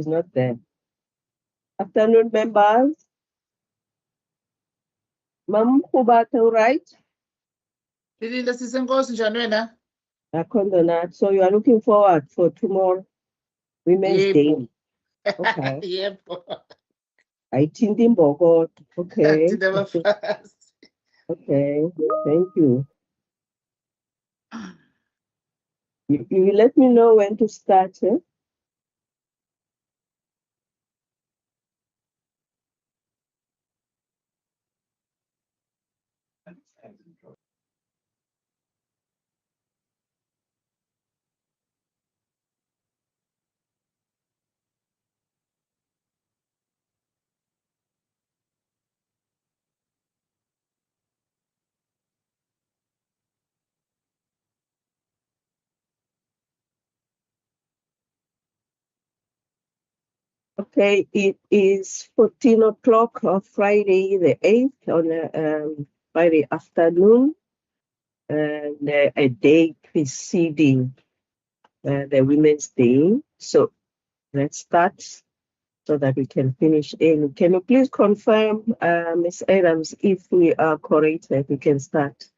she's not there. Afternoon, members. Mam Khubata, right? So you are looking forward for tomorrow, Women's Day. Okay. Yep. I think in Bogor. Okay. Okay. Thank you. You let me know when to start. Eh? Okay, it is 14 o'clock on Friday the 8th on Friday afternoon, and a day preceding the Women's Day. So let's start so that we can finish in. Can you please confirm, Ms. Adams, if we are correct that we can start?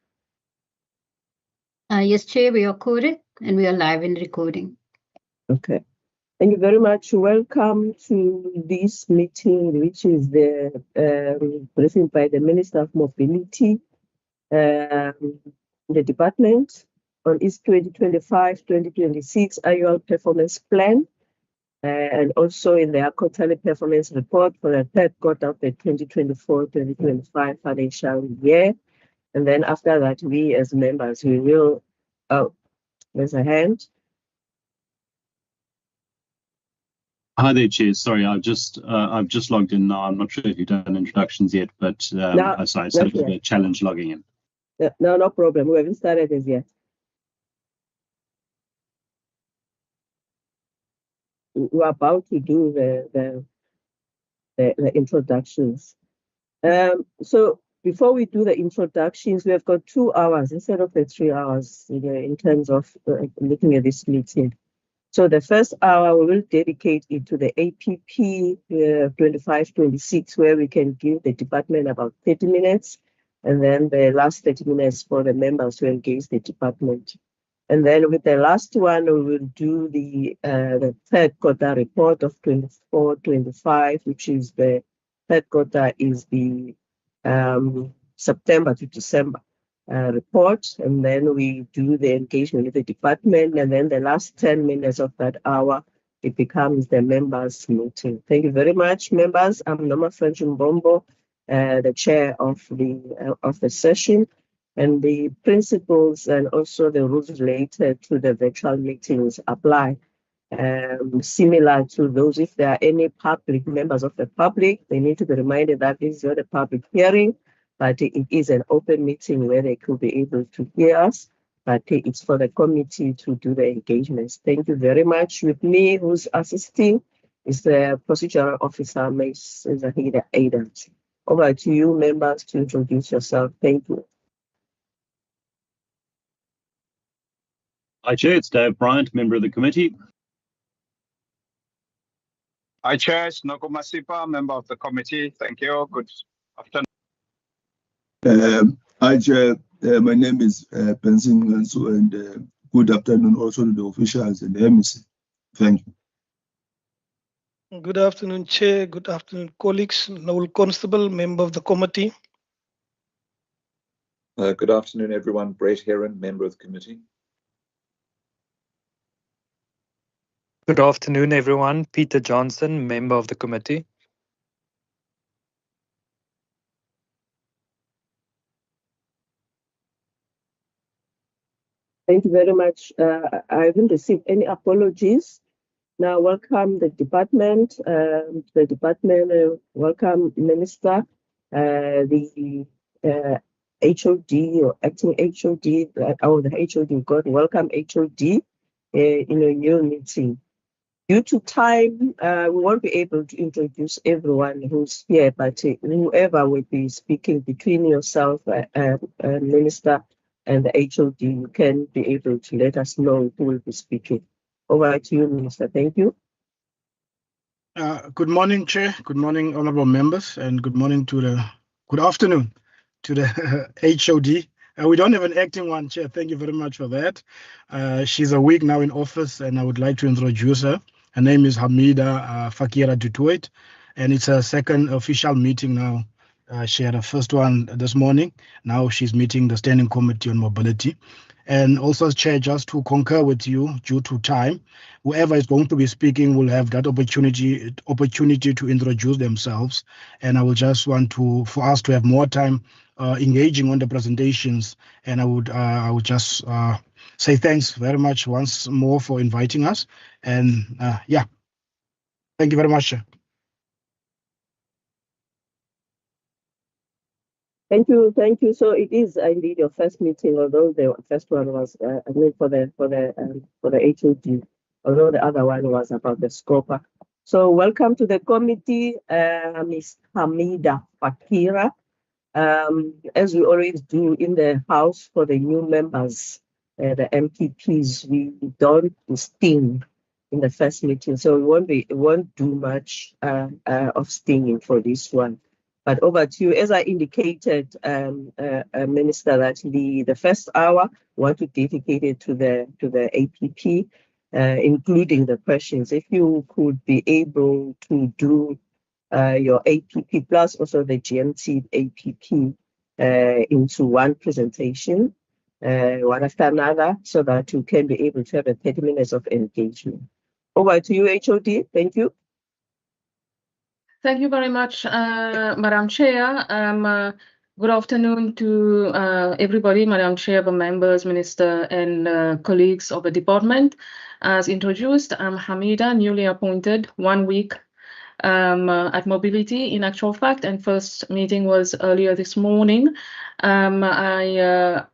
Yes, Chair, we are correct and we are live in recording. Okay. Thank you very much. Welcome to this meeting, which is the briefing by the Minister of Mobility, the department on its 2025-2026 annual performance plan, and also in their quarterly performance report for the third quarter of the 2024-2025 financial year. And then after that, we as members, we will, there's a hand. Hi there, Chair. Sorry, I've just logged in now. I'm not sure if you've done introductions yet, but I started a challenge logging in. No problem. We haven't started as yet. We're about to do the introductions. So before we do the introductions, we have got 2 hours instead of the 3 hours in terms of looking at this meeting. So the first hour we will dedicate it to the APP 25-26, where we can give the department about 30 minutes, and then the last 30 minutes for the members to engage the department. And then with the last one, we will do the third quarter report of 24-25, which is the third quarter is the September to December report, and then we do the engagement with the department, and then the last 10 minutes of that hour, it becomes the members meeting. Thank you very much, members. I'm Noma French Mbombo, the chair of the session, and the principles and also the rules related to the virtual meetings apply. Similar to those, if there are any public members of the public, they need to be reminded that this is not a public hearing, but it is an open meeting where they could be able to hear us, but it's for the committee to do the engagements. Thank you very much. With me, who's assisting, is the procedural officer, Ms. Zahida Adams. Over to you, members, to introduce yourself. Thank you. Hi, Chair. It's Dave Bryant, member of the committee. Hi, Chair. It's Noko Masipa, member of the committee. Thank you. Good afternoon. Hi, Chair. My name is Pensin Ngansu, and good afternoon also to the officials and the MEC. Thank you. Good afternoon, Chair. Good afternoon, colleagues. Noel Constable, member of the committee. Good afternoon, everyone. Brett Heron, member of the committee. Good afternoon, everyone. Peter Johnson, member of the committee. Thank you very much. I haven't received any apologies. Now, welcome the department. Welcome Minister, the HOD or acting HOD, the HOD. God, welcome HOD in a new meeting. Due to time, we won't be able to introduce everyone who's here, but whoever will be speaking between yourself, Minister, and the HOD, you can be able to let us know who will be speaking. Over to you, Minister. Thank you. Good morning, Chair. Good morning, honorable members, and good afternoon to the HOD. We don't have an acting one, Chair. Thank you very much for that. She's a week now in office, and I would like to introduce her. Her name is Hamida Fakira Dutuit, and it's her second official meeting now. She had her first one this morning. Now she's meeting the Standing Committee on Mobility. And also, Chair, just to concur with you, due to time, whoever is going to be speaking will have that opportunity to introduce themselves. And I will just want for us to have more time engaging on the presentations. And I would just say thanks very much once more for inviting us. And yeah, thank you very much, Chair. Thank you. So it is indeed your first meeting, although the first one was, for the HOD, although the other one was about the scoper. So welcome to the committee, Ms. Hamida Fakira. As we always do in the House for the new members, the MPPs, we don't sting in the first meeting, so we won't do much of stinging for this one. But over to you. As I indicated, Minister, that the first hour we want to dedicate it to the APP, including the questions. If you could be able to do your APP plus also the GMT APP into one presentation, one after another, so that you can be able to have a 30 minutes of engagement. Over to you, HOD. Thank you. Thank you very much, Madam Chair. Good afternoon to everybody, Madam Chair, the members, Minister, and colleagues of the department. As introduced, I'm Hamida, newly appointed 1 week at Mobility in actual fact, and first meeting was earlier this morning. I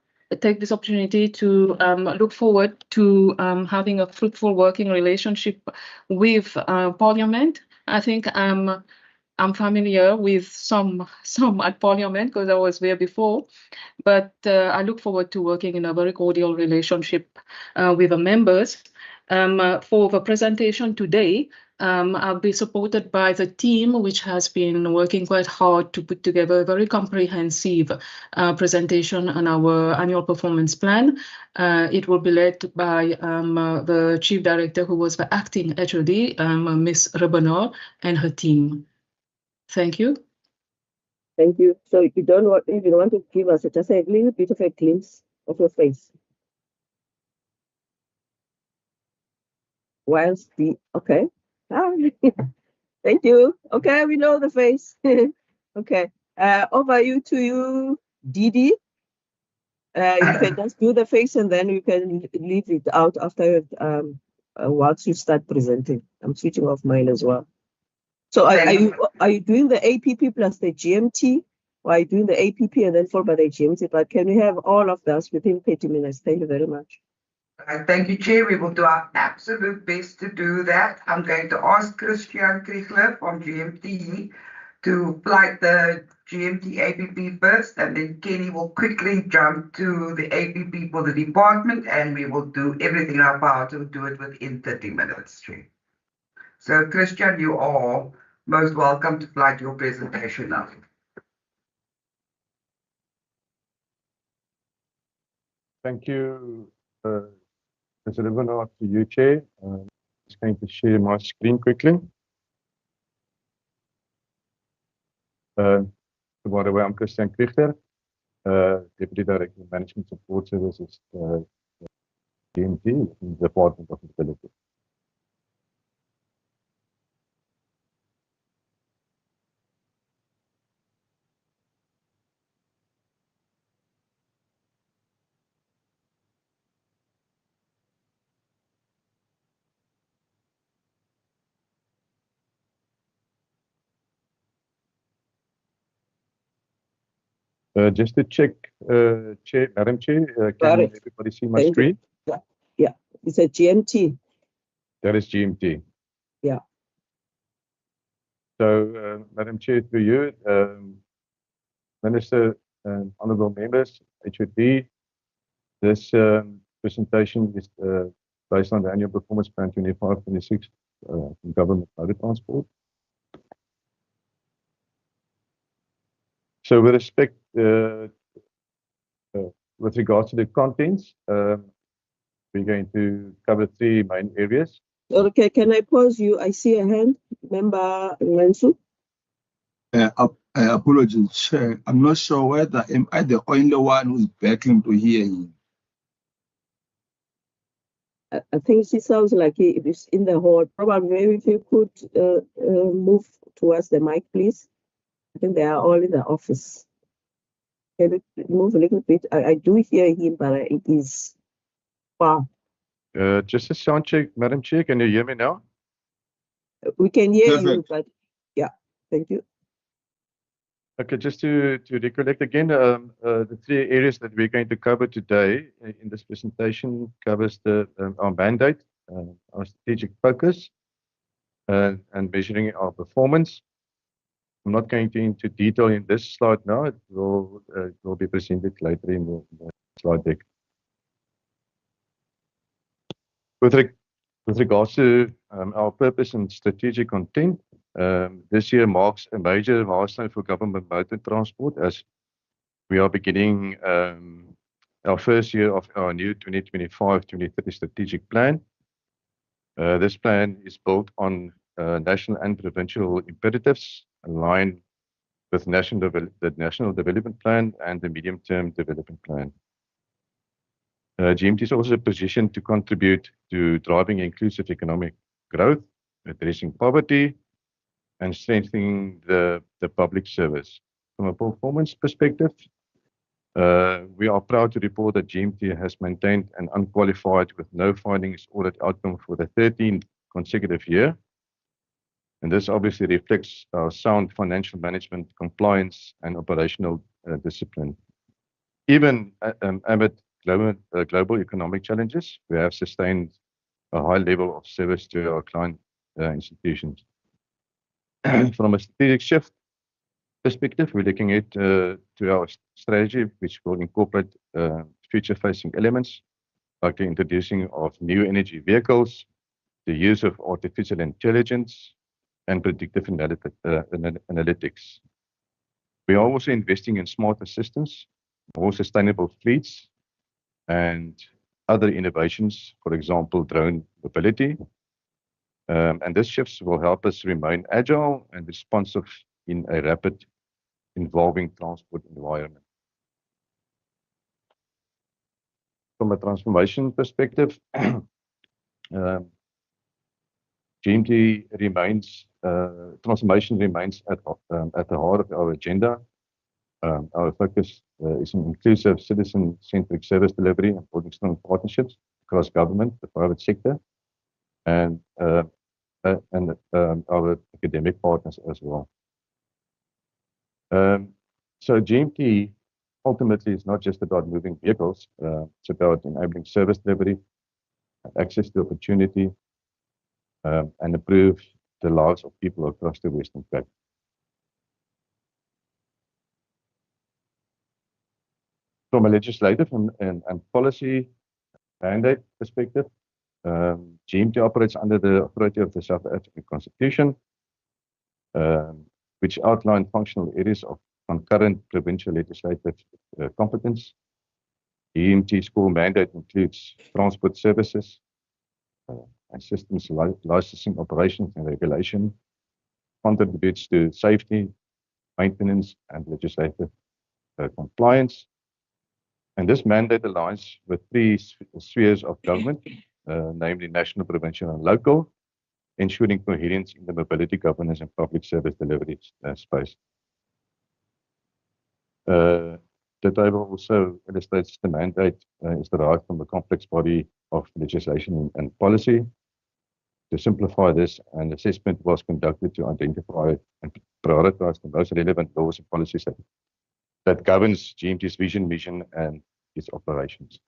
take this opportunity to look forward to having a fruitful working relationship with Parliament. I think I'm familiar with some at Parliament because I was there before, but I look forward to working in a very cordial relationship with the members. For the presentation today, I'll be supported by the team, which has been working quite hard to put together a very comprehensive presentation on our annual performance plan. It will be led by the Chief Director, who was the acting HOD, Ms. Rebenor, and her team. Thank you. Thank you. So if you want to give us just a little bit of a glimpse of your face. Whilst okay. Thank you. Okay, we know the face. Okay. Over to you, Didi. You can just do the face and then you can leave it out after once you start presenting. I'm switching off mine as well. So are you doing the APP plus the GMT, or are you doing the APP and then followed by the GMT? But can we have all of this within 30 minutes? Thank you very much. Thank you, Chair. We will do our absolute best to do that. I'm going to ask Christian Kriegler from GMT to flight the GMT APP first, and then Kenny will quickly jump to the APP for the department, and we will do everything in our power to do it within 30 minutes, Chair. So, Christian, you are most welcome to flight your presentation now. Thank you, Ms. Rebenor, to you, Chair. I'm just going to share my screen quickly. By the way, I'm Christian Kriegler, Deputy Director of Management Support Services, GMT, in the Department of Mobility. Just to check, Madam Chair, can everybody see my screen? Yeah, it's a GMT. That is GMT. Yeah. So, Madam Chair, through you, Minister and honourable members, HOD, this presentation is based on the annual performance plan 25-26 government public transport. So with respect, with regards to the contents, we're going to cover 3 main areas. Okay, can I pause you? I see a hand, Member Ngansu. Apologies, Chair. I'm not sure whether am I the only one who's begging to hear him. I think she sounds like he is in the hall. Probably maybe if you could move towards the mic, please. I think they are all in the office. Can you move a little bit? I do hear him, but it is far. Just a sound check, Madam Chair. Can you hear me now? We can hear you, Perfect. but yeah, thank you. Okay, just to recollect again, the 3 areas that we're going to cover today in this presentation covers our mandate, our strategic focus, and measuring our performance. I'm not going into detail in this slide now. It will be presented later in the slide deck. With regards to our purpose and strategic content, this year marks a major milestone for government motor transport as we are beginning our first year of our new 2025-2030 strategic plan. This plan is built on national and provincial imperatives aligned with the National Development Plan and the Medium-Term Development Plan. GMT is also positioned to contribute to driving inclusive economic growth, addressing poverty, and strengthening the public service. From a performance perspective, we are proud to report that GMT has maintained an unqualified with no findings audit outcome for the 13th consecutive year. And this obviously reflects our sound financial management, compliance, and operational discipline. Even amid global economic challenges, we have sustained a high level of service to our client institutions. From a strategic shift perspective, we're looking at to our strategy, which will incorporate future-facing elements like the introducing of new energy vehicles, the use of artificial intelligence, and predictive analytics. We are also investing in smarter systems, more sustainable fleets, and other innovations, for example, drone mobility. And these shifts will help us remain agile and responsive in a rapid evolving transport environment. From a transformation perspective, GMT remains, transformation remains at the heart of our agenda. Our focus is on inclusive citizen-centric service delivery and building strong partnerships across government, the private sector, and our academic partners as well. So GMT ultimately is not just about moving vehicles, it's about enabling service delivery, access to opportunity, and improve the lives of people across the Western Cape. From a legislative and policy mandate perspective, GMT operates under the authority of the South African Constitution, which outline functional areas of concurrent provincial legislative competence. GMT's core mandate includes transport services, and systems licensing, operations, and regulation, contributes to safety, maintenance, and legislative compliance. And this mandate aligns with 3 spheres of government, namely national, provincial, and local, ensuring coherence in the mobility governance and public service delivery space. The table also illustrates the mandate is derived from a complex body of legislation and policy. To simplify this, an assessment was conducted to identify and prioritize the most relevant laws and policies that governs GMT's vision, mission, and its operations.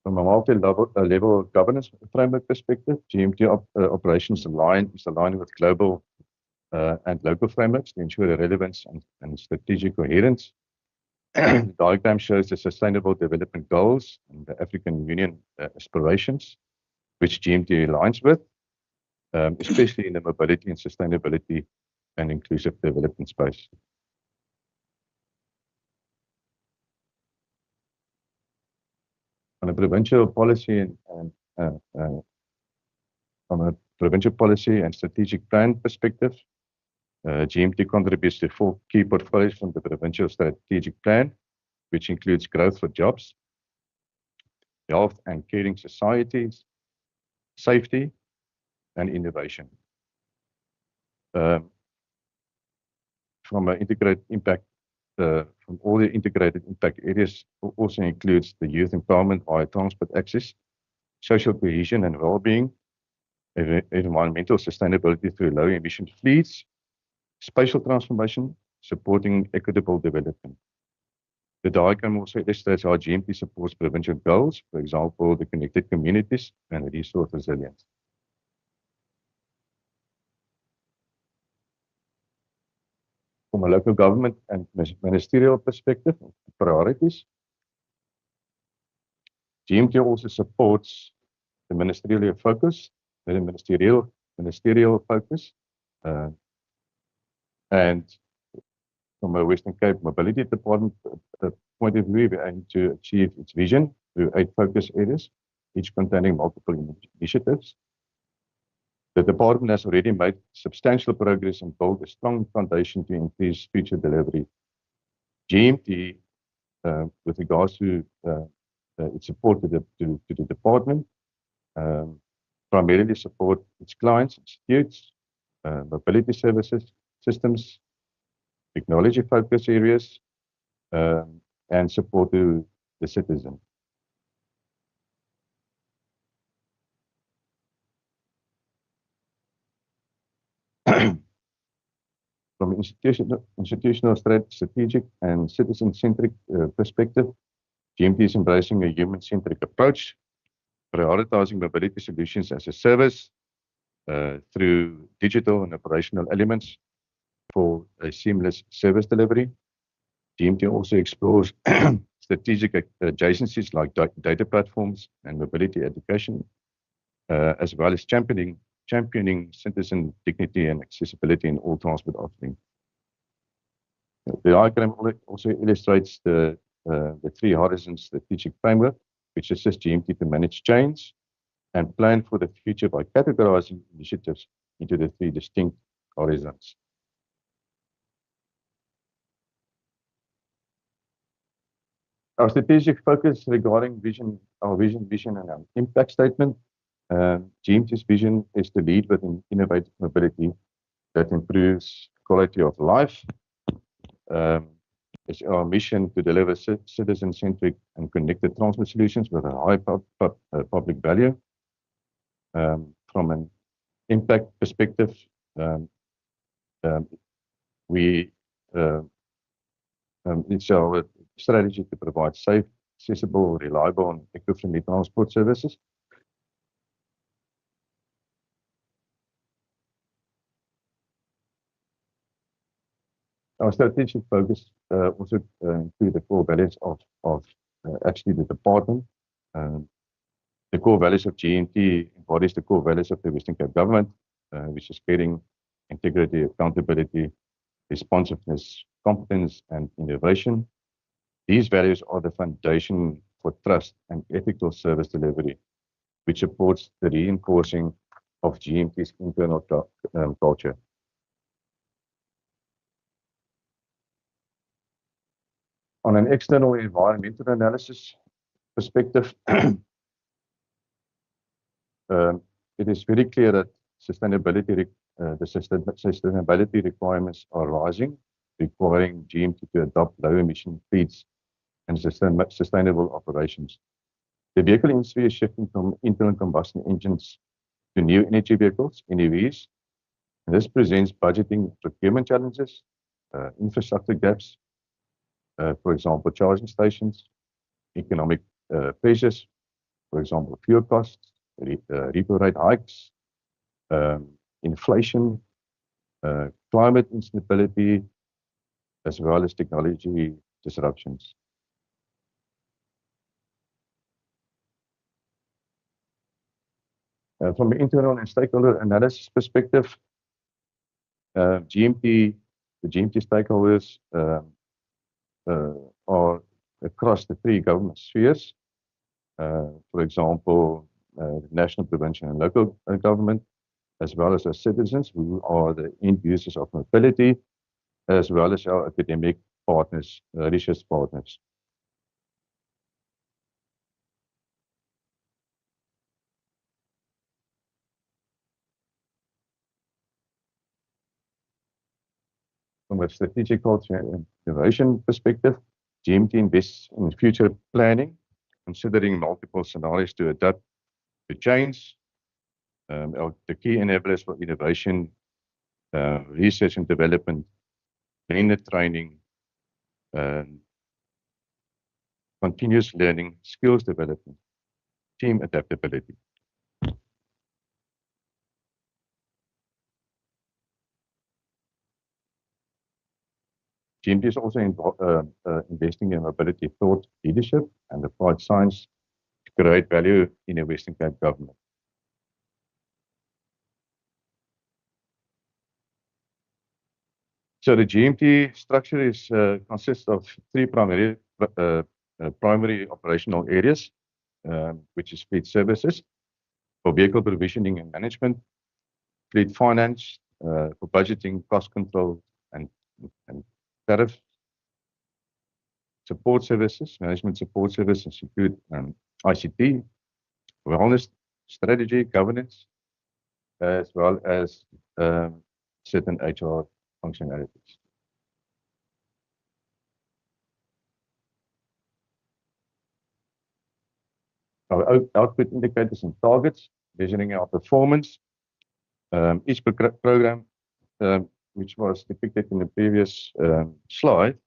From a multi-level governance framework perspective, GMT operations is aligned with global and local frameworks to ensure the relevance and strategic coherence. The diagram shows the Sustainable Development Goals and the African Union aspirations, which GMT aligns with, especially in the mobility and sustainability and inclusive development space. On a provincial policy and from a provincial policy and strategic plan perspective, GMT contributes to 4 key portfolios from the provincial strategic plan, which includes growth for jobs, health and caring societies, safety, and innovation. From an integrated impact, from all the integrated impact areas also includes the youth empowerment via transport access, social cohesion and well-being, environmental sustainability through low emission fleets, spatial transformation, supporting equitable development. The diagram also illustrates how GMT supports provincial goals, for example, the connected communities and resource resilience. From a local government and ministerial perspective, priorities, GMT also supports the ministerial focus, and from a Western Cape Mobility Department point of view, we aim to achieve its vision through 8 focus areas, each containing multiple initiatives. The department has already made substantial progress and built a strong foundation to increase future delivery. GMT, with regards to its support to the department, primarily support its clients, institutes, mobility services, systems, technology focus areas, and support to the citizen. From an institutional strategic and citizen-centric perspective, GMT is embracing a human-centric approach, prioritizing mobility solutions as a service through digital and operational elements for a seamless service delivery. GMT also explores strategic adjacencies like data platforms and mobility education, as well as championing citizen dignity and accessibility in all transport offerings. The diagram also illustrates the 3 horizons strategic framework, which assists GMT to manage change and plan for the future by categorizing initiatives into the 3 distinct horizons. Our strategic focus regarding our vision, and our impact statement. GMT's vision is to lead with innovative mobility that improves quality of life. It's our mission to deliver citizen-centric and connected transport solutions with a high public value. From an impact perspective, it's our strategy to provide safe, accessible, reliable, and eco-friendly transport services. Our strategic focus also include the core values of actually the department. The core values of GMT embodies the core values of the Western Cape government, which is caring, integrity, accountability, responsiveness, competence, and innovation. These values are the foundation for trust and ethical service delivery, which supports the reinforcing of GMT's internal culture. On an external environmental analysis perspective, it is very clear that the sustainability requirements are rising, requiring GMT to adopt low-emission fleets and sustainable operations. The vehicle industry is shifting from internal combustion engines to new energy vehicles, NEVs, and this presents budgeting procurement challenges, infrastructure gaps, for example, charging stations, economic pressures, for example, fuel costs, repo rate hikes, inflation, climate instability, as well as technology disruptions. From an internal and stakeholder analysis perspective, the GMT stakeholders are across the 3 government spheres. For example, national, provincial, and local government, as well as our citizens who are the end users of mobility, as well as our academic partners, research partners. From a strategic culture and innovation perspective, GMT invests in future planning, considering multiple scenarios to adapt to change. The key enablers for innovation, research and development, blended training, continuous learning, skills development, team adaptability. GMT is also investing in mobility thought leadership and applied science to create value in a Western Cape government. So the GMT structure consists of 3 primary operational areas, which is fleet services for vehicle provisioning and management, fleet finance for budgeting, cost control, and tariff support services. Management support services include ICT, wellness, strategy, governance, as well as certain HR functionalities. Our output indicators and targets, measuring our performance. Each program, which was depicted in the previous slide,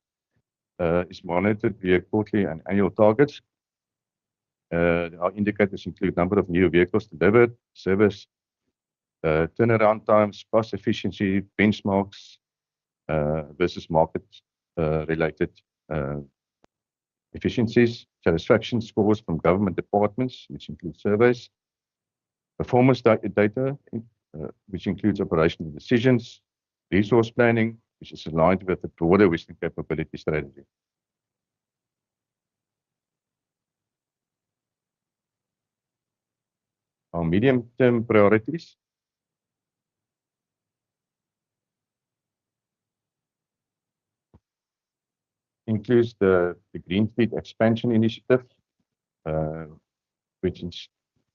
is monitored via quarterly and annual targets. Our indicators include number of new vehicles delivered, service, turnaround times, cost efficiency, benchmarks versus market related efficiencies, satisfaction scores from government departments, which include surveys, performance data, which includes operational decisions, resource planning, which is aligned with the broader Western capability strategy. Our medium-term priorities includes the Green Fleet Expansion Initiative, which is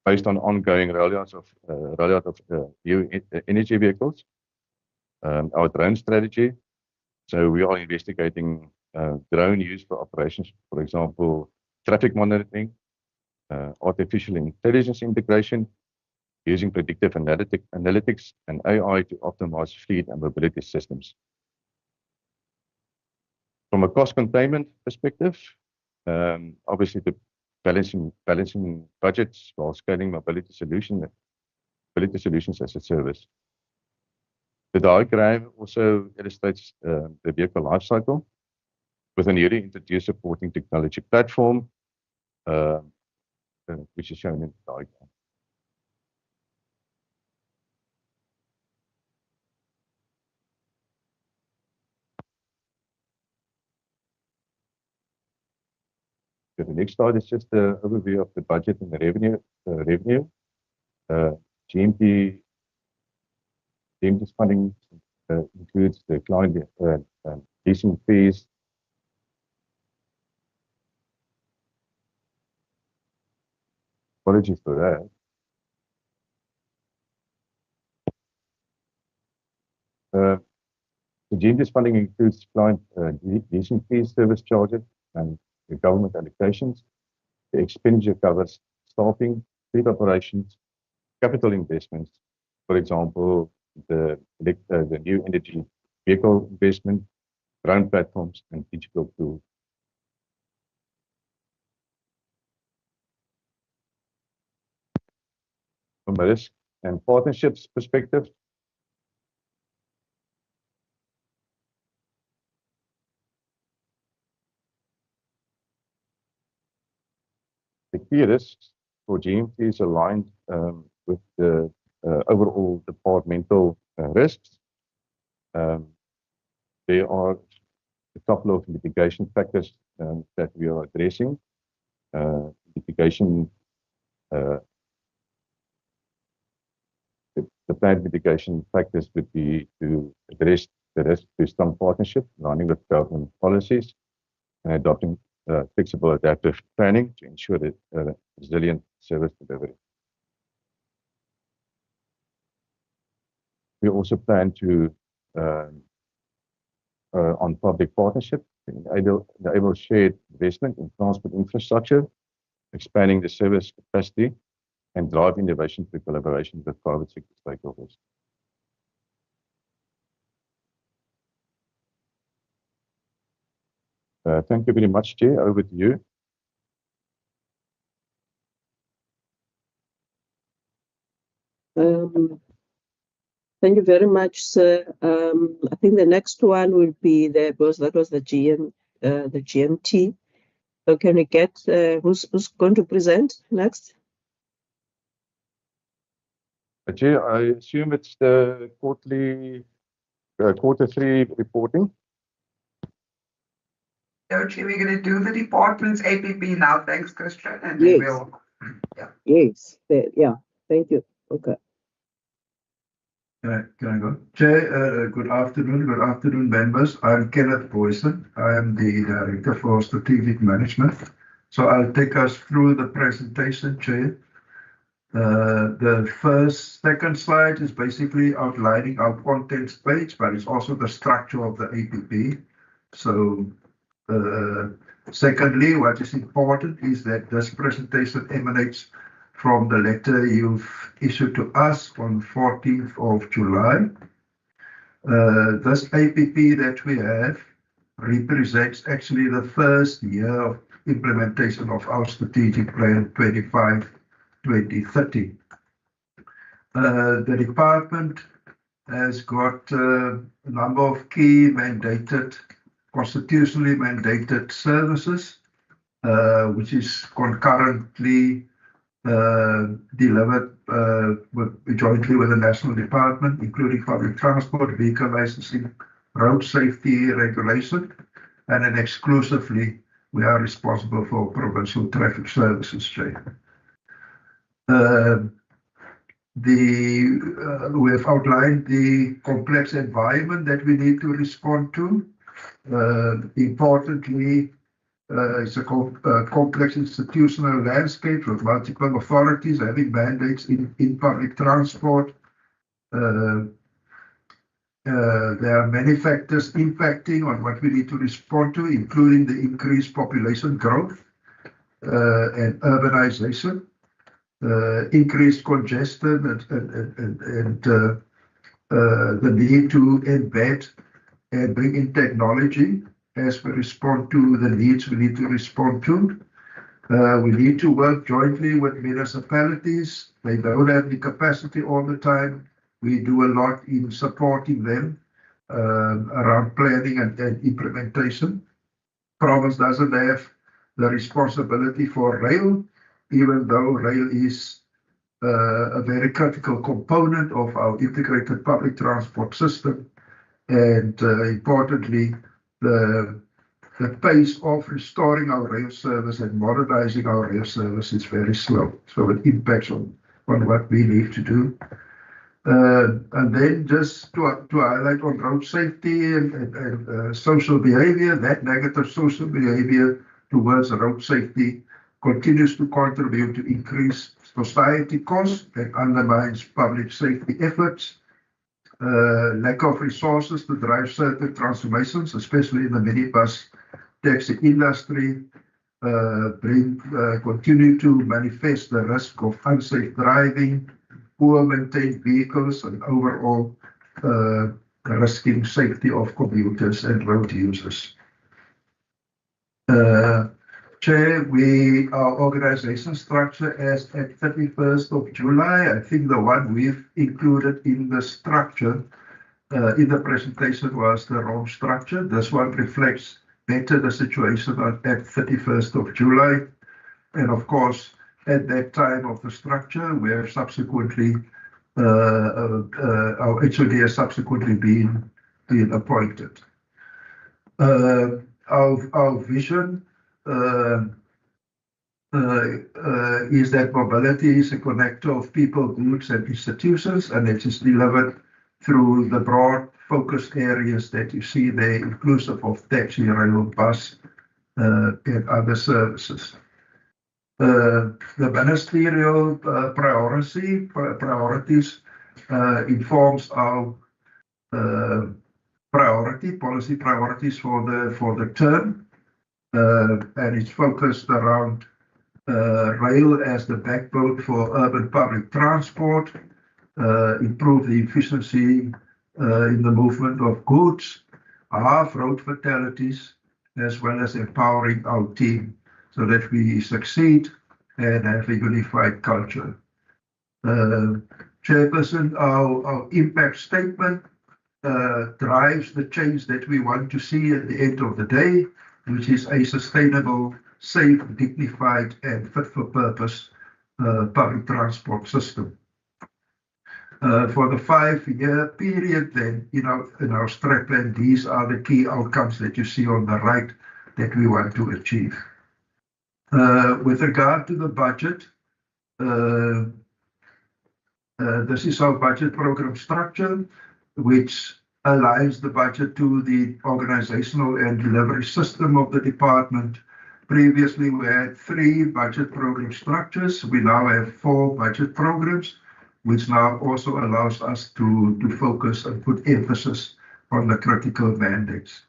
based on ongoing rollout of new energy vehicles. Our drone strategy, so we are investigating drone use for operations, for example, traffic monitoring, artificial intelligence integration, using predictive analytics and AI to optimize fleet and mobility systems. From a cost containment perspective, obviously the balancing budgets while scaling mobility solutions as a service. The diagram also illustrates the vehicle life cycle with a newly introduced supporting technology platform, which is shown in the diagram. So the next slide is just an overview of the budget and the revenue. GMT's funding includes the client leasing fees, apologies for that. The GMT's funding includes client leasing fees, service charges, and the government allocations. The expenditure covers staffing, fleet operations, capital investments, for example, the new energy vehicle investment, ground platforms, and digital tools. From a risk and partnerships perspective, The key risks for GMT is aligned with the overall departmental risks. There are a couple of mitigation factors that we are addressing. The planned mitigation factors would be to address the risk to strong partnership, aligning with government policies, and adopting flexible adaptive planning to ensure that resilient service delivery. We also plan to, on public partnership, enable shared investment in transport infrastructure, expanding the service capacity, and drive innovation through collaboration with private sector stakeholders. Thank you very much, Chair. Over to you. Thank you very much, sir. I think the next one will be that was the GMT. So can we get who's going to present next? Chair, I assume it's the quarterly Q3 reporting. So, Chair, we're going to do the department's APP now. Thanks, Christian. And yes. Then we'll, yeah. Yes. Yeah. Thank you. Okay. Can I go? Chair, good afternoon, members. I'm Kenneth Boyson. I am the Director for Strategic Management. So I'll take us through the presentation, Chair. The second slide is basically outlining our contents page, but it's also the structure of the APP. So, secondly, what is important is that this presentation emanates from the letter you've issued to us on 14th of July. This APP that we have represents actually the first year of implementation of our strategic plan 2030. The department has got a number of key constitutionally mandated services, which is concurrently delivered jointly with the National Department, including public transport, vehicle licensing, road safety regulation, and then exclusively we are responsible for provincial traffic services, Chair. We have outlined the complex environment that we need to respond to. Importantly, it's a complex institutional landscape with multiple authorities having mandates in public transport. There are many factors impacting on what we need to respond to, including the increased population growth and urbanization, increased congestion, and the need to embed and bring in technology as we respond to the needs we need to respond to. We need to work jointly with municipalities. They don't have the capacity all the time. We do a lot in supporting them around planning and implementation. Province doesn't have the responsibility for rail, even though rail is a very critical component of our integrated public transport system. And importantly, the pace of restoring our rail service and modernizing our rail service is very slow. So it impacts on what we need to do. And then just to highlight on road safety and social behavior, that negative social behavior towards road safety continues to contribute to increased society costs and undermines public safety efforts. Lack of resources to drive certain transformations, especially in the minibus taxi industry, continue to manifest the risk of unsafe driving, poor maintained vehicles, and overall risking safety of commuters and road users. Chair, our organization structure as at 31st of July, I think the one we've included in the structure in the presentation was the wrong structure. This one reflects better the situation at 31st of July. And of course, at that time of the structure, we have subsequently, our HOD has subsequently been appointed. Our vision is that mobility is a connector of people, goods, and institutions, and it is delivered through the broad focus areas that you see there, inclusive of taxi, rail, bus, and other services. The ministerial priorities informs our policy priorities for the term, and it's focused around rail as the backbone for urban public transport, improve the efficiency in the movement of goods, halve road fatalities, as well as empowering our team so that we succeed and have a unified culture. Chairperson, our impact statement drives the change that we want to see at the end of the day, which is a sustainable, safe, dignified, and fit for purpose public transport system. For the 5-year period, then, in our strat plan, these are the key outcomes that you see on the right that we want to achieve. With regard to the budget, this is our budget program structure, which aligns the budget to the organizational and delivery system of the department. Previously, we had 3 budget program structures. We now have 4 budget programs, which now also allows us to focus and put emphasis on the critical mandates.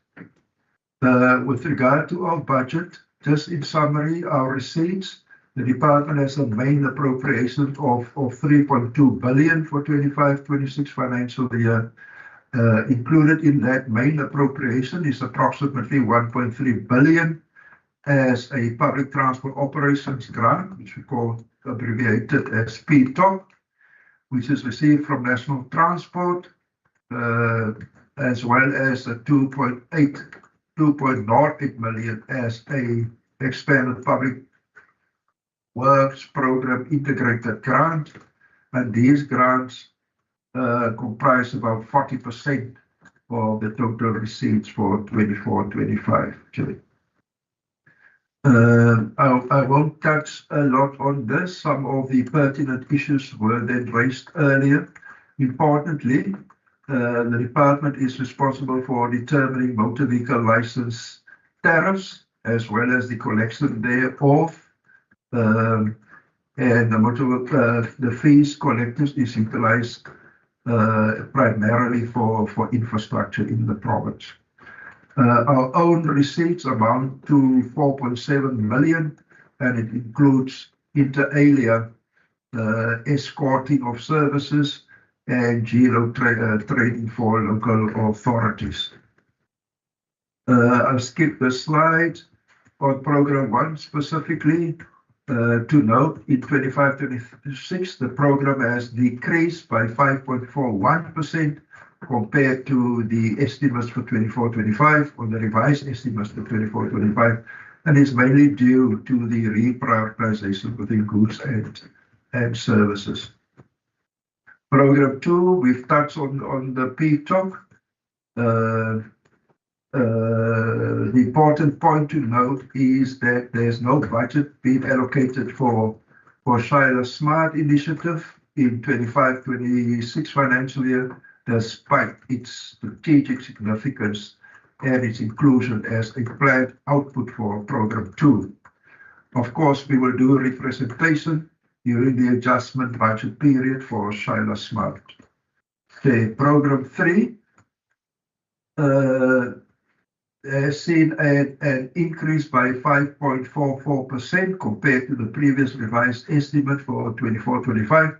With regard to our budget, just in summary, our receipts, the department has a main appropriation of 3.2 billion for 25-26 financial year. Included in that main appropriation is approximately 1.3 billion as a public transport operations grant, which we call abbreviated as PTOP, which is received from National Transport, as well as a 2.08 million as a expanded public works program integrated grant, and these grants comprise about 40% of the total receipts for 24-25. I won't touch a lot on this. Some of the pertinent issues were then raised earlier. Importantly, the department is responsible for determining motor vehicle license tariffs as well as the collection thereof. And the fees collected is utilized primarily for infrastructure in the province. Our own receipts amount to 4.7 million, and it includes inter alia escorting of services and geo trading for local authorities. I'll skip the slide. On program 1 specifically, to note, in 25-26, the program has decreased by 5.41% compared to the estimates for 24-25, or the revised estimates for 24-25, and is mainly due to the reprioritization within goods and services. Program 2, we've touched on the PTOP. The important point to note is that there's no budget being allocated for Shiloh Smart initiative in 25-26 financial year, despite its strategic significance and its inclusion as a planned output for program 2. Of course, we will do a representation during the adjustment budget period for Shiloh Smart. Okay, program 3 has seen an increase by 5.44% compared to the previous revised estimate for 24-25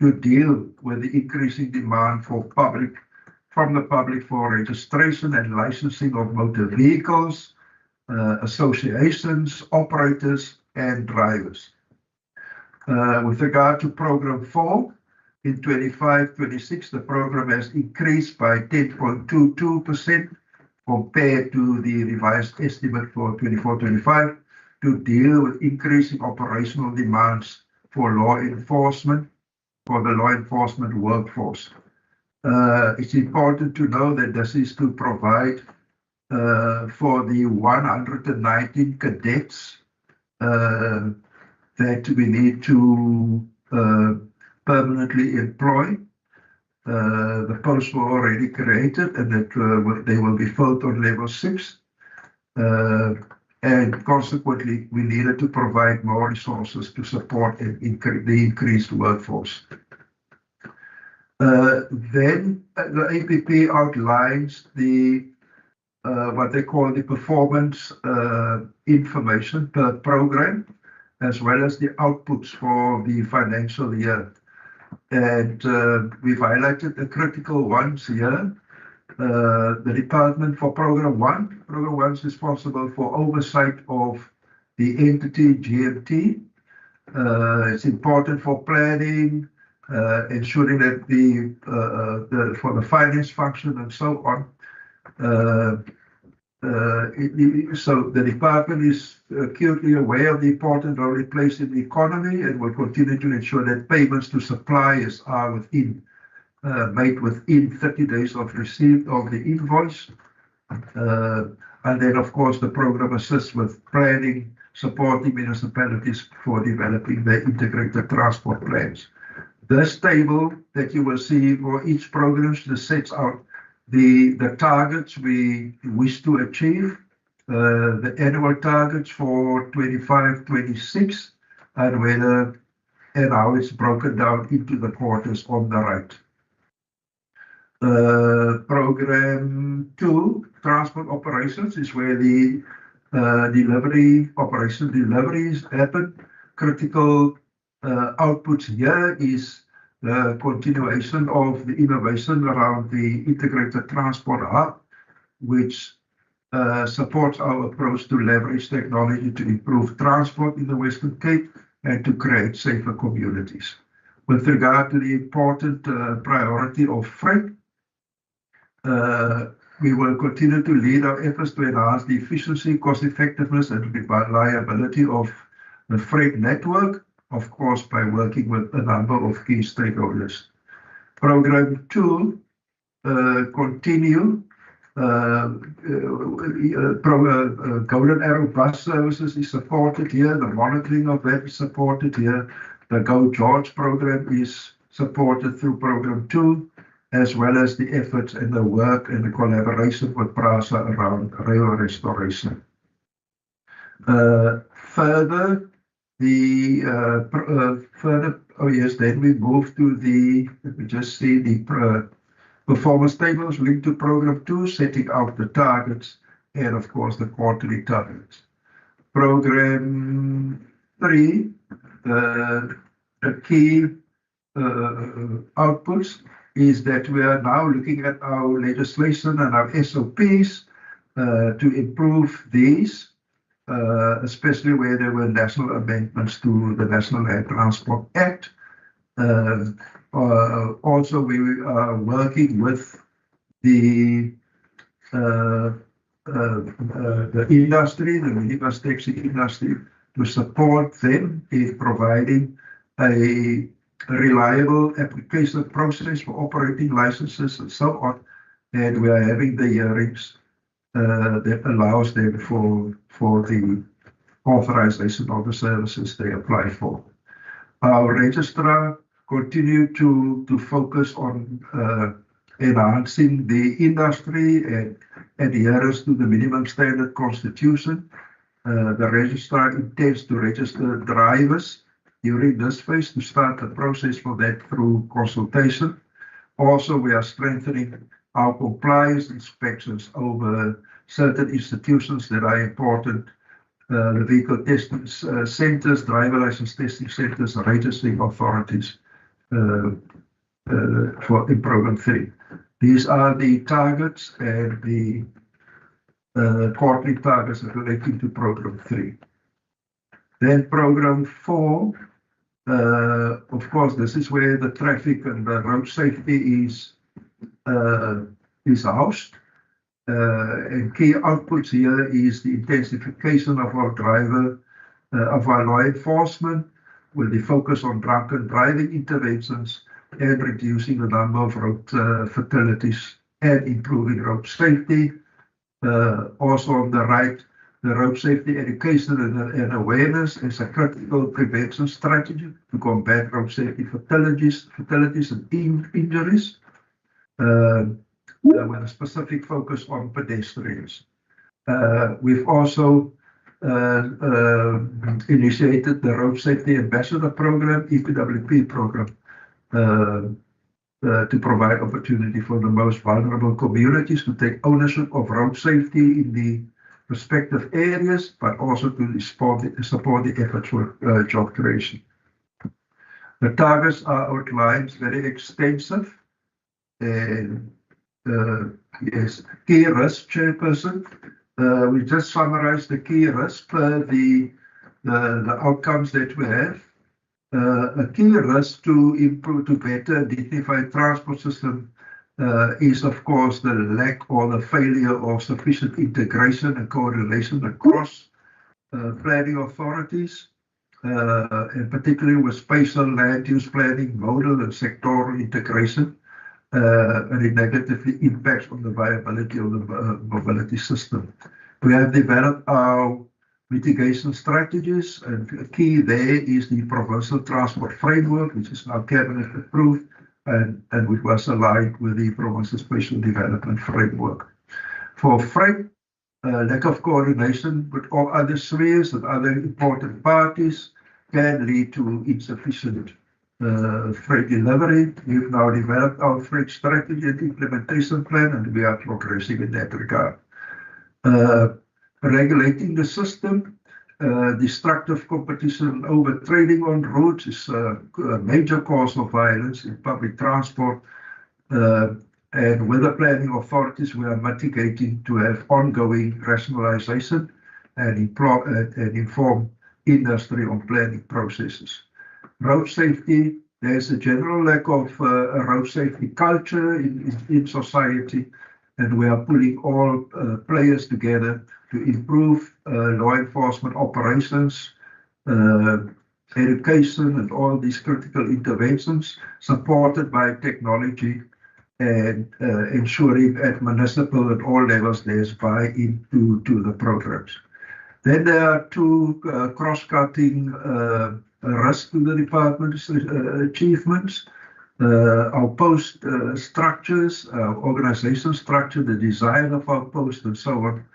to deal with the increasing demand from the public for registration and licensing of motor vehicles, associations, operators, and drivers. With regard to program 4, in 25-26, the program has increased by 10.22% compared to the revised estimate for 24-25 to deal with increasing operational demands for the law enforcement workforce. It's important to know that this is to provide for the 119 cadets that we need to permanently employ. The posts were already created and that they will be filled on level 6. And consequently, we needed to provide more resources to support the increased workforce. Then the APP outlines the what they call the performance information per program, as well as the outputs for the financial year. And we've highlighted the critical ones here. The department for Program 1. Program 1 is responsible for oversight of the entity GMT. It's important for planning, ensuring that for the finance function and so on. So the department is acutely aware of the important role it plays in the economy and will continue to ensure that payments to suppliers are made within 30 days of receipt of the invoice. And then, of course, the program assists with planning, supporting municipalities for developing their integrated transport plans. This table that you will see for each program just sets out the targets we wish to achieve, the annual targets for 25-26, and how it's broken down into the quarters on the right. Program 2, transport operations, is where the operation deliveries happen. Critical outputs here is the continuation of the innovation around the integrated transport hub, which supports our approach to leverage technology to improve transport in the Western Cape and to create safer communities. With regard to the important priority of freight, we will continue to lead our efforts to enhance the efficiency, cost effectiveness, and reliability of the freight network, of course, by working with a number of key stakeholders. Program 2 continue. Golden Arrow bus services is supported here. The monitoring of that is supported here. The Go George program is supported through Program 2, as well as the efforts and the work and the collaboration with PRASA around rail restoration. Further, then we move to let me just see the performance tables linked to Program 2, setting out the targets and, of course, the quarterly targets. Program 3, the key outputs is that we are now looking at our legislation and our SOPs to improve these, especially where there were national amendments to the National Land Transport Act. Also, we are working with the industry, the minibus taxi industry, to support them in providing a reliable application process for operating licenses and so on. And we are having the hearings that allows them for the authorization of the services they apply for. Our registrar continue to focus on enhancing the industry and adherence to the minimum standard constitution. The registrar intends to register drivers during this phase to start the process for that through consultation. Also, we are strengthening our compliance inspections over certain institutions that are important. The vehicle testing centers, driver license testing centers, registering authorities in Program 3. These are the targets and the quarterly targets relating to Program 3. Then Program 4, of course, this is where the traffic and the road safety is housed. And key outputs here is the intensification of our driver of our law enforcement, with the focus on drunken driving interventions and reducing the number of road fatalities and improving road safety. Also on the right, the road safety education and awareness is a critical prevention strategy to combat road safety fatalities and injuries, with a specific focus on pedestrians. We've also initiated the Road Safety Ambassador Program, EPWP program, to provide opportunity for the most vulnerable communities to take ownership of road safety in the respective areas, but also to support the efforts for job creation. The targets are outlined, very extensive, and yes, key risks, Chairperson. We just summarized the key risks per the outcomes that we have. A key risk to improve, to better identify transport system is, of course, the lack or the failure of sufficient integration and coordination across planning authorities, and particularly with spatial land use planning, modal and sectoral integration, and it negatively impacts on the viability of the mobility system. We have developed our mitigation strategies, and key there is the Provincial Transport Framework, which is now Cabinet approved, and which was aligned with the Provincial Spatial Development Framework. For freight, lack of coordination with all other spheres and other important parties can lead to insufficient freight delivery. We've now developed our freight strategy and implementation plan, and we are progressing in that regard. Regulating the system, destructive competition and overtrading on roads is a major cause of violence in public transport. And with the planning authorities, we are mitigating to have ongoing rationalization and inform industry on planning processes. Road safety, there's a general lack of a road safety culture in society, and we are pulling all players together to improve law enforcement operations, education, and all these critical interventions supported by technology, and ensuring at municipal at all levels there's buy-in to the programs. Then there are two cross-cutting risks to the department's achievements. Our post structures, our organization structure, the design of our post and so on,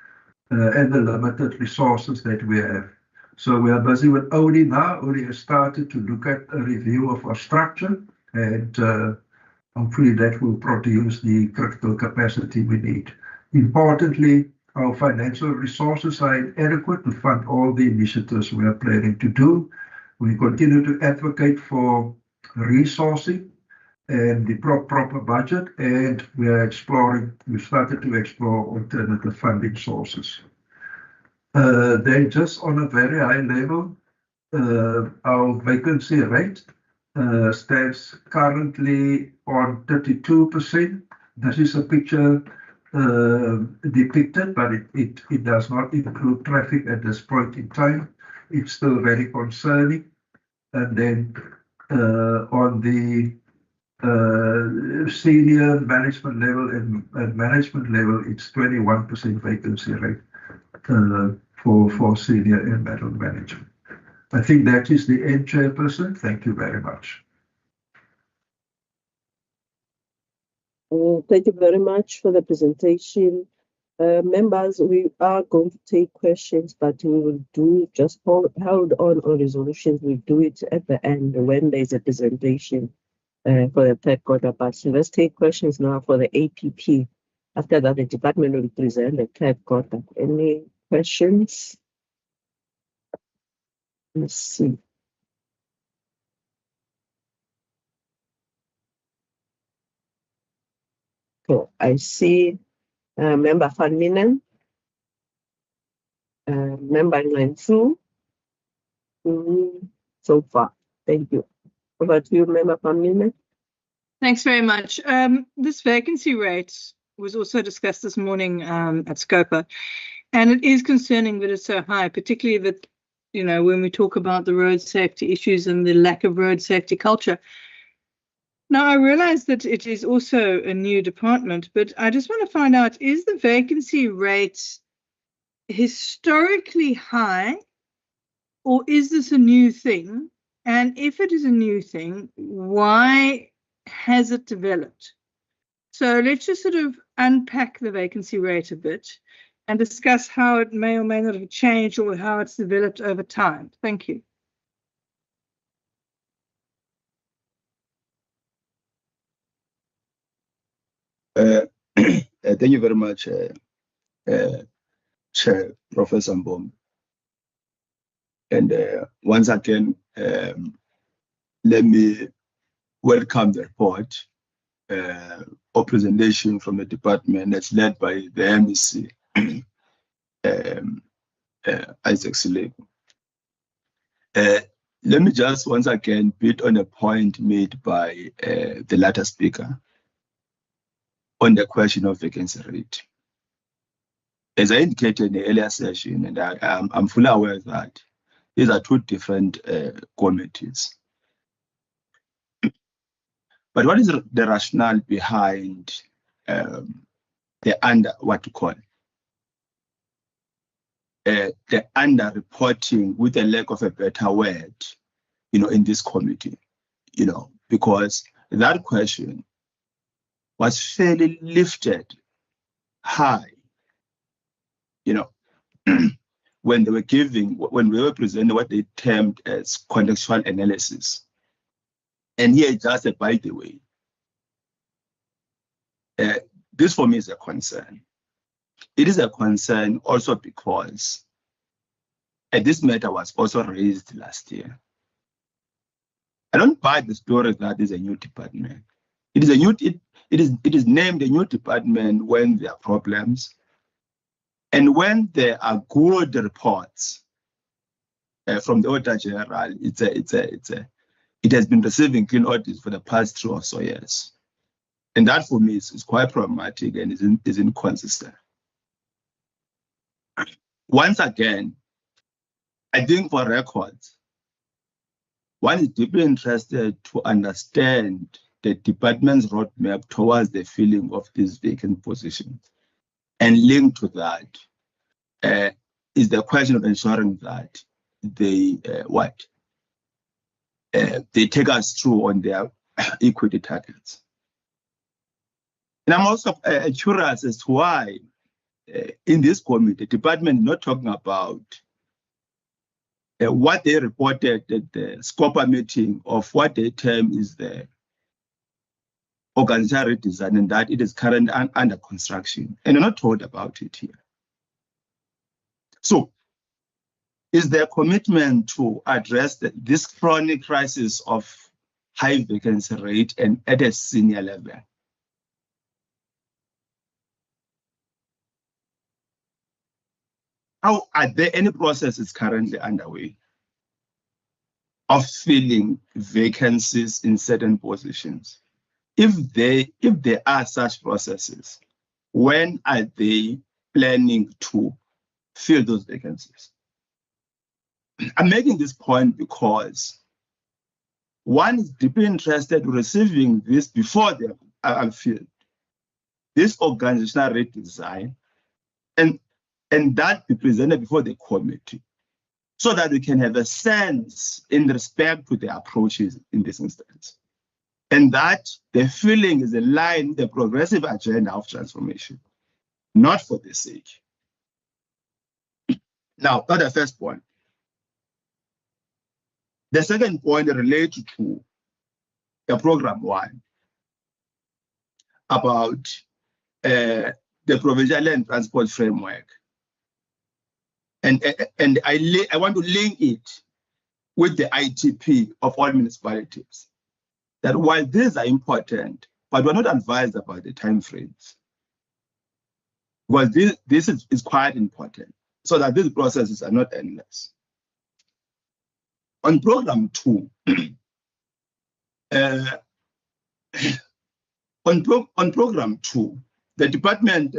and the limited resources that we have. So we are busy with ODI now. ODI has started to look at a review of our structure, and hopefully that will produce the critical capacity we need. Importantly, our financial resources are inadequate to fund all the initiatives we are planning to do. We continue to advocate for resourcing and the proper budget, and we started to explore alternative funding sources. Then just on a very high level, our vacancy rate stands currently on 32%. This is a picture depicted, but it does not include traffic at this point in time. It's still very concerning. And then on the senior management level and management level, it's 21% vacancy rate for senior and middle management. I think that is the end, Chairperson. Thank you very much. Thank you very much for the presentation. Members, we are going to take questions, but we will do just hold on resolutions. We'll do it at the end when there's a presentation for the third quarter. But let's take questions now for the APP. After that, the department will present the third quarter. Any questions? Let's see. So I see Member Van Minen, Member Ngansu, so far. Thank you. Over to you, Member Van Minen. Thanks very much. This vacancy rate was also discussed this morning at SCOPA, and it is concerning that it's so high, particularly that when we talk about the road safety issues and the lack of road safety culture. Now, I realize that it is also a new department, but I just want to find out, is the vacancy rate historically high, or is this a new thing? And if it is a new thing, why has it developed? So let's just sort of unpack the vacancy rate a bit and discuss how it may or may not have changed or how it's developed over time. Thank you. Thank you very much, Chair Professor Mbom. And once again, let me welcome the report or presentation from the department that's led by the MEC, Isaac Sile. Let me just once again build on a point made by the latter speaker on the question of vacancy rate. As I indicated in the earlier session, and I'm fully aware that these are two different committees. But what is the rationale behind the under-reporting, with the lack of a better word, in this committee, because that question was fairly lifted high, when we were presenting what they termed as contextual analysis. And here, just by the way, this for me is a concern. It is a concern also because this matter was also raised last year. I don't buy the story that is a new department. It is named a new department when there are problems, and when there are good reports from the Auditor General. It has been receiving clean audits for the past 2 or so years, and that for me is quite problematic and is inconsistent. Once again, I think for records, one is deeply interested to understand the department's roadmap towards the filling of these vacant positions. And linked to that is the question of ensuring that they take us through on their equity targets. And I'm also curious as to why in this committee, the department is not talking about what they reported at the SCOPA meeting of what they term is the organizational redesign, and that it is currently under construction, and they're not told about it here. So, is there commitment to address this chronic crisis of high vacancy rate and at a senior level? How are there any processes currently underway of filling vacancies in certain positions? If there are such processes, when are they planning to fill those vacancies? I'm making this point because one is deeply interested in receiving this before they are filled, this organizational redesign, and that be presented before the committee, so that we can have a sense in respect to the approaches in this instance, and that the filling is aligned with the progressive agenda of transformation, not for the sake. Now, that's the first point. The second point relates to the program 1 about the Provincial Land Transport Framework. And I want to link it with the ITP of all municipalities. That while these are important, but we're not advised about the timeframes. Well, this is quite important, so that these processes are not endless. On program 2, on program 2, the department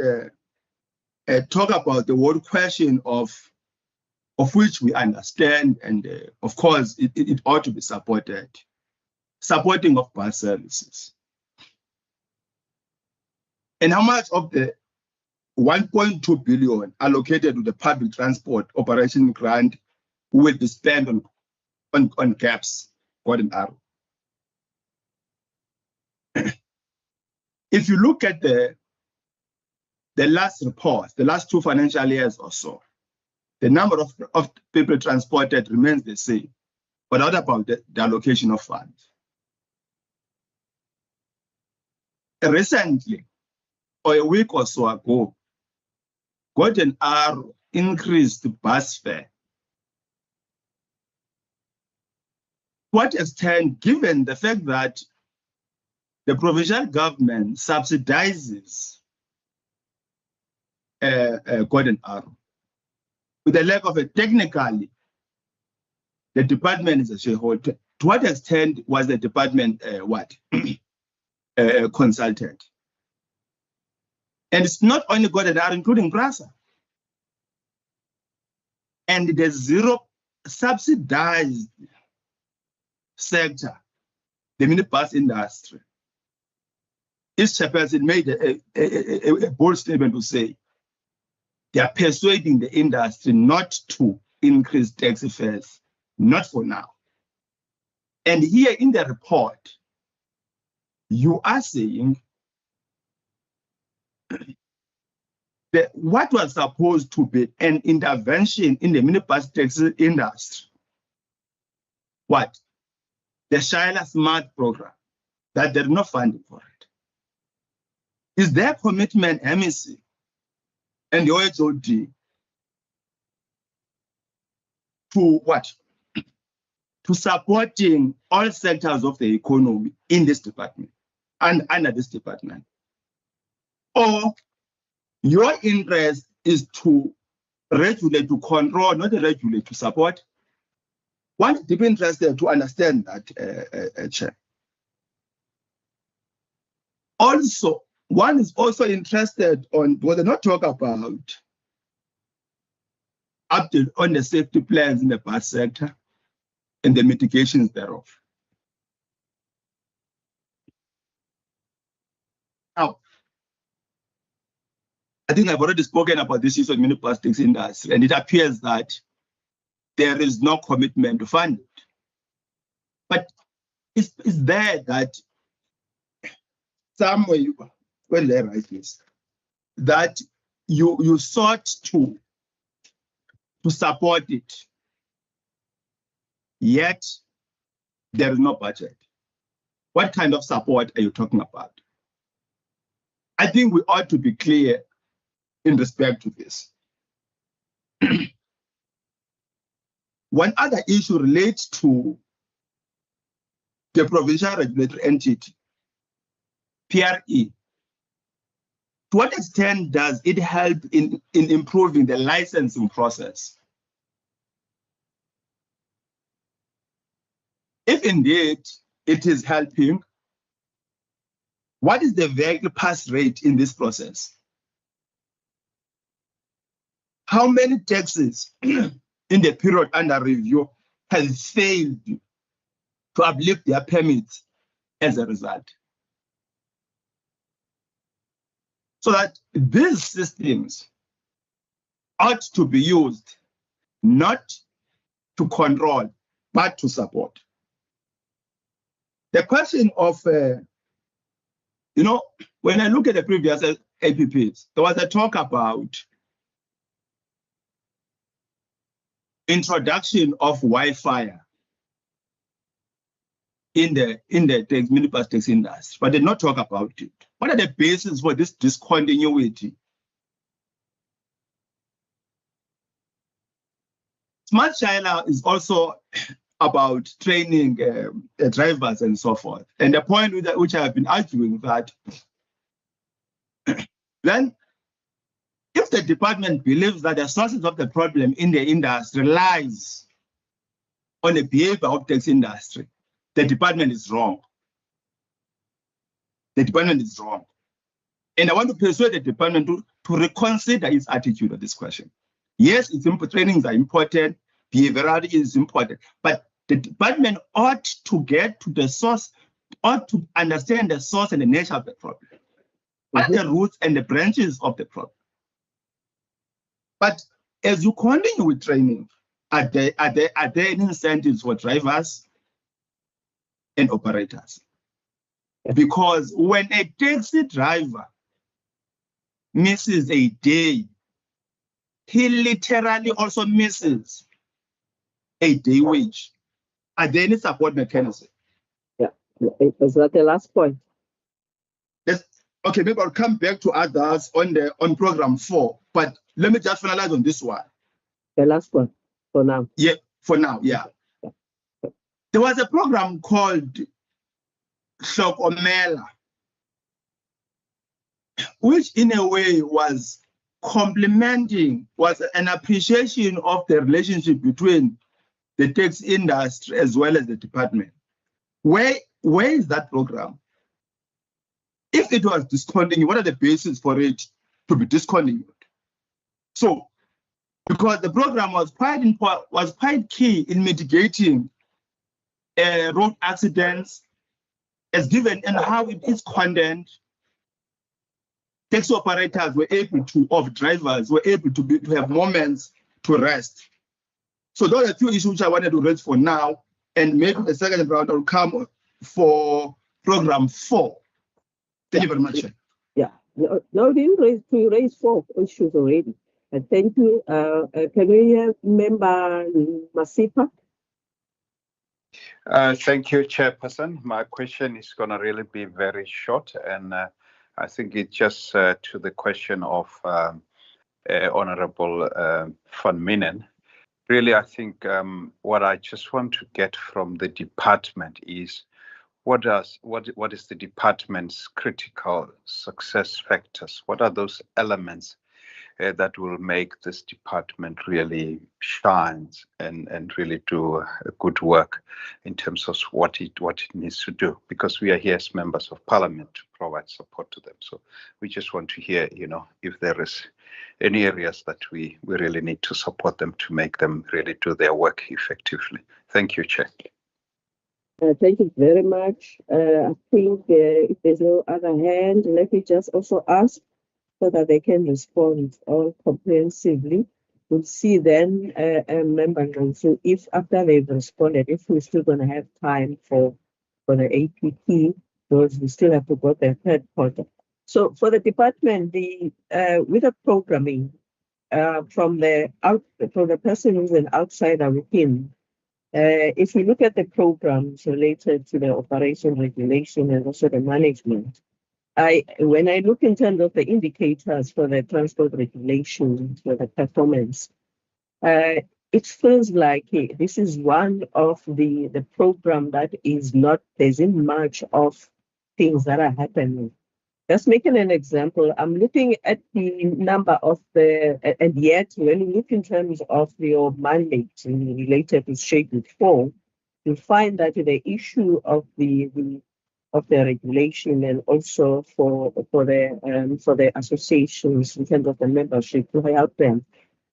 talk about the whole question of of which we understand, and of course, it ought to be supported. Supporting of bus services. And how much of the 1.2 billion allocated to the public transport operation grant will be spent on gaps, Gordon Arrow? If you look at the last reports, the last 2 financial years or so, the number of people transported remains the same. But what about the allocation of funds? Recently, or a week or so ago, Gordon Arrow increased the bus fare. To what extent, given the fact that the provincial government subsidizes Gordon Arrow, with the lack of a technically, the department is a shareholder. To what extent was the department consulted? And it's not only Gordon Arrow, including Grasa. And the zero subsidized sector, the minibus industry. This chairperson made a bold statement to say they are persuading the industry not to increase taxi fares, not for now. And here in the report, you are saying that what was supposed to be an intervention in the minibus taxi industry, what? The Shayla Smart program, that there's no funding for it. Is there commitment, MEC and the OHOD, to what? To supporting all sectors of the economy in this department and under this department? Or your interest is to regulate, to control, not to regulate, to support? One is deep interested to understand that, Chair. Also, one is also interested on what they not talk about update on the safety plans in the bus sector and the mitigations thereof. Now, I think I've already spoken about this issue of minibus taxi industry, and it appears that there is no commitment to fund it. But it's there that somewhere, when they write this, that you sought to support it, yet there is no budget. What kind of support are you talking about? I think we ought to be clear in respect to this. One other issue relates to the provincial regulatory entity, PRE. To what extent does it help in improving the licensing process? If indeed it is helping, what is the vehicle pass rate in this process? How many taxis in the period under review have failed to uplift their permits as a result? So that these systems ought to be used not to control, but to support. The question of, when I look at the previous APPs, there was a talk about introduction of Wi-Fi in the minibus taxi industry, but did not talk about it. What are the bases for this discontinuity? Smart China is also about training drivers and so forth. And the point which I have been arguing that then if the department believes that the sources of the problem in the industry lies on the behavior of the taxi industry, the department is wrong. The department is wrong. And I want to persuade the department to reconsider its attitude on this question. Yes, trainings are important, behaviorality is important, but the department ought to get to the source, ought to understand the source and the nature of the problem, what the roots and the branches of the problem. But as you continue with training, are there any incentives for drivers and operators? Because when a taxi driver misses a day, he literally also misses a day wage. Are there any support mechanism? Yeah, is that the last point? Yes. Okay, maybe I'll come back to others on program 4, but let me just finalize on this one. The last one for now. Yeah, for now, yeah. There was a program called Shokomela, which in a way was complementing, was an appreciation of the relationship between the taxi industry as well as the department. Where is that program? If it was discontinued, what are the basis for it to be discontinued? So, because the program was quite key in mitigating road accidents, as given and how it is condemned, taxi operators were able to, of drivers were able to have moments to rest. So those are a few issues which I wanted to raise for now, and maybe the second round will come for program 4. Thank you very much. Yeah, no, we raised 4 issues already. Thank you. Can we have member Masipa? Thank you, Chairperson. My question is going to really be very short, and I think it's just to the question of Honorable Van Minen. Really, I think what I just want to get from the department is what is the department's critical success factors? What are those elements that will make this department really shine and really do good work in terms of what it needs to do? Because we are here as members of parliament to provide support to them. So we just want to hear, if there is any areas that we really need to support them to make them really do their work effectively. Thank you, Chair. Thank you very much. I think if there's no other hand, let me just also ask so that they can respond all comprehensively. We'll see then member council if after they've responded, if we're still going to have time for the APP, because we still have to go the third quarter. So for the department, with the programming from the person who's an outsider within, if we look at the programs related to the operation regulation and also the management, when I look in terms of the indicators for the transport regulation, for the performance, it feels like this is one of the program that is not, there isn't much of things that are happening. Just making an example, I'm looking at the number of and yet when you look in terms of your mandate related to Schedule 4, you find that the issue of the regulation and also for the associations in terms of the membership to help them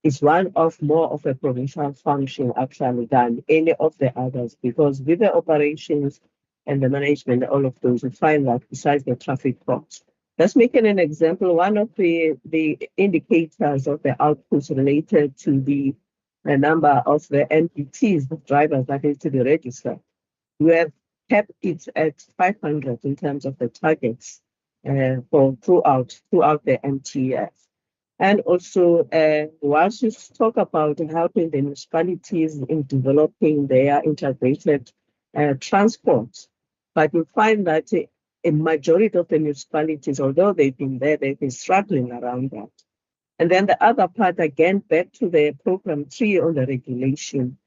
is one of more of a provincial function actually than any of the others, because with the operations and the management, all of those, you find that besides the traffic costs. Let's make an example. One of the indicators of the outputs related to the number of the NPTs, the drivers that need to be registered. We have kept it at 500 in terms of the targets for throughout the MTF. And also, once you talk about helping the municipalities in developing their integrated transport, but you find that a majority of the municipalities, although they've been there, they've been struggling around that. And then the other part, again, back to the program 3 on the regulation,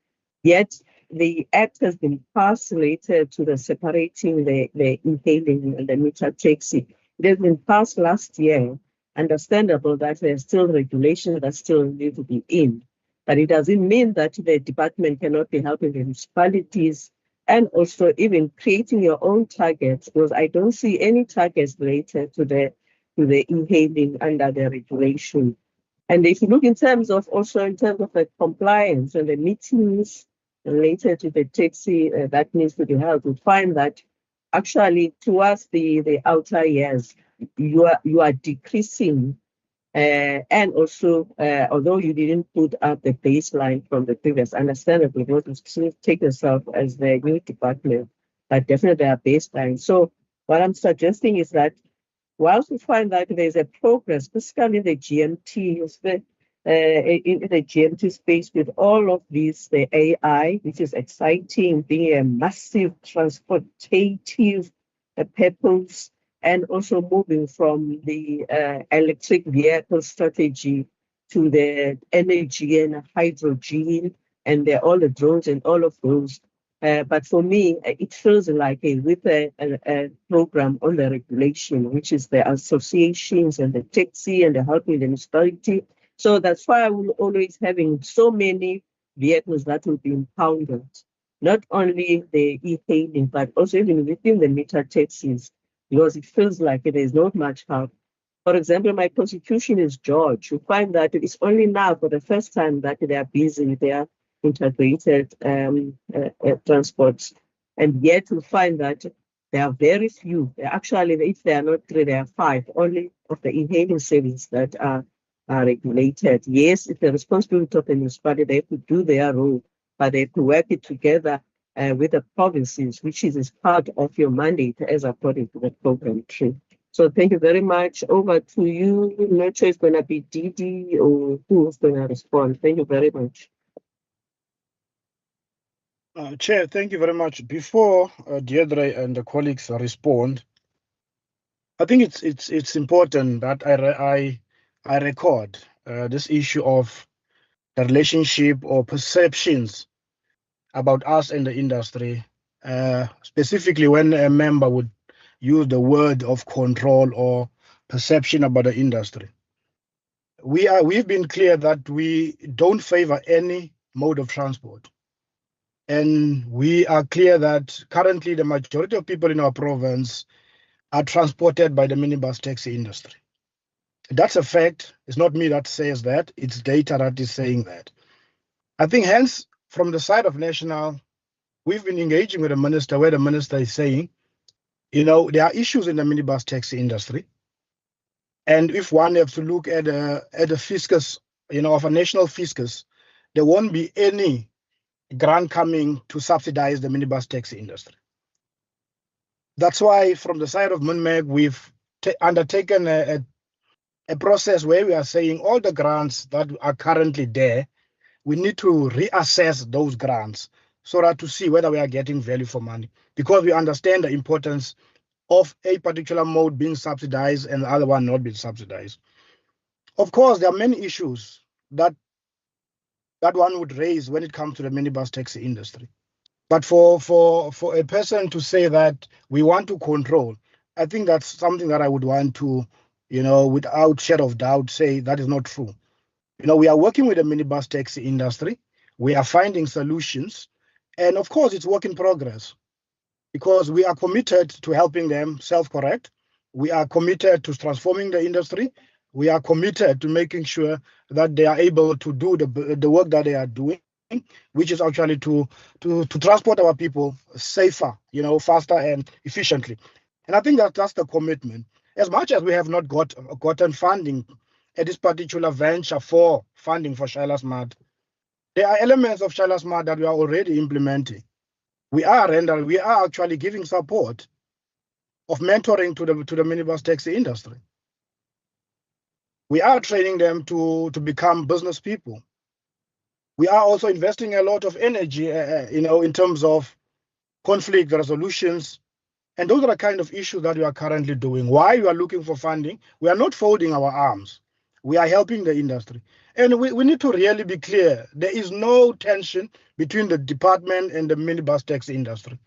yet the act has been passed related to the separating the e-hailing and the meter taxi. It has been passed last year. Understandable that there's still regulations that still need to be in, but it doesn't mean that the department cannot be helping the municipalities and also even creating your own targets, because I don't see any targets related to the e-hailing under the regulation. And if you look in terms of the compliance and the meetings related to the taxi that needs to be held, you find that actually towards the outer years, you are decreasing. And also, although you didn't put up the baseline from the previous, understandably, because you still take yourself as the new department, but definitely a baseline. So what I'm suggesting is that whilst we find that there's a progress, especially the GMT, in the GMT space with all of these, the AI, which is exciting, being a massive transportative purpose, and also moving from the electric vehicle strategy to the energy and hydrogen and all the drones and all of those. But for me, it feels like with a program on the regulation, which is the associations and the taxi and the helping the municipality. So that's why I will always having so many vehicles that will be impounded, not only the e-hailing, but also even within the meter taxis, because it feels like there's not much help. For example, my prosecution is George. You find that it's only now for the first time that they are busy with their integrated transports. And yet you find that there are very few. Actually, if they are not 3, there are 5 only of the e-hailing services that are regulated. Yes, it's the responsibility of the municipality. They have to do their role, but they have to work it together with the provinces, which is part of your mandate as according to the program tree. So thank you very much. Over to you. I'm not sure it's going to be Didi or who's going to respond. Thank you very much. Chair, thank you very much. Before Deirdre and the colleagues respond, I think it's important that I record this issue of the relationship or perceptions about us and the industry, specifically when a member would use the word of control or perception about the industry. We've been clear that we don't favor any mode of transport. And we are clear that currently the majority of people in our province are transported by the minibus taxi industry. That's a fact. It's not me that says that. It's data that is saying that. I think hence, from the side of National, we've been engaging with the minister where the minister is saying, there are issues in the minibus taxi industry. And if one has to look at the fiscus, of a national fiscus, there won't be any grant coming to subsidize the minibus taxi industry. That's why from the side of MUNMEG, we've undertaken a process where we are saying all the grants that are currently there, we need to reassess those grants so that to see whether we are getting value for money, because we understand the importance of a particular mode being subsidized and the other one not being subsidized. Of course, there are many issues that one would raise when it comes to the minibus taxi industry. But for a person to say that we want to control, I think that's something that I would want to, without shadow of doubt, say that is not true. We are working with the minibus taxi industry. We are finding solutions. And of course, it's work in progress because we are committed to helping them self-correct. We are committed to transforming the industry. We are committed to making sure that they are able to do the work that they are doing, which is actually to transport our people safer, faster and efficiently. And I think that's the commitment. As much as we have not gotten funding at this particular venture for funding for Shaila Smart, there are elements of Shaila Smart that we are already implementing. We are actually giving support of mentoring to the minibus taxi industry. We are training them to become business people. We are also investing a lot of energy, in terms of conflict resolutions. And those are the kind of issues that we are currently doing. Why we are looking for funding? We are not folding our arms. We are helping the industry. And we need to really be clear. There is no tension between the department and the minibus taxi industry.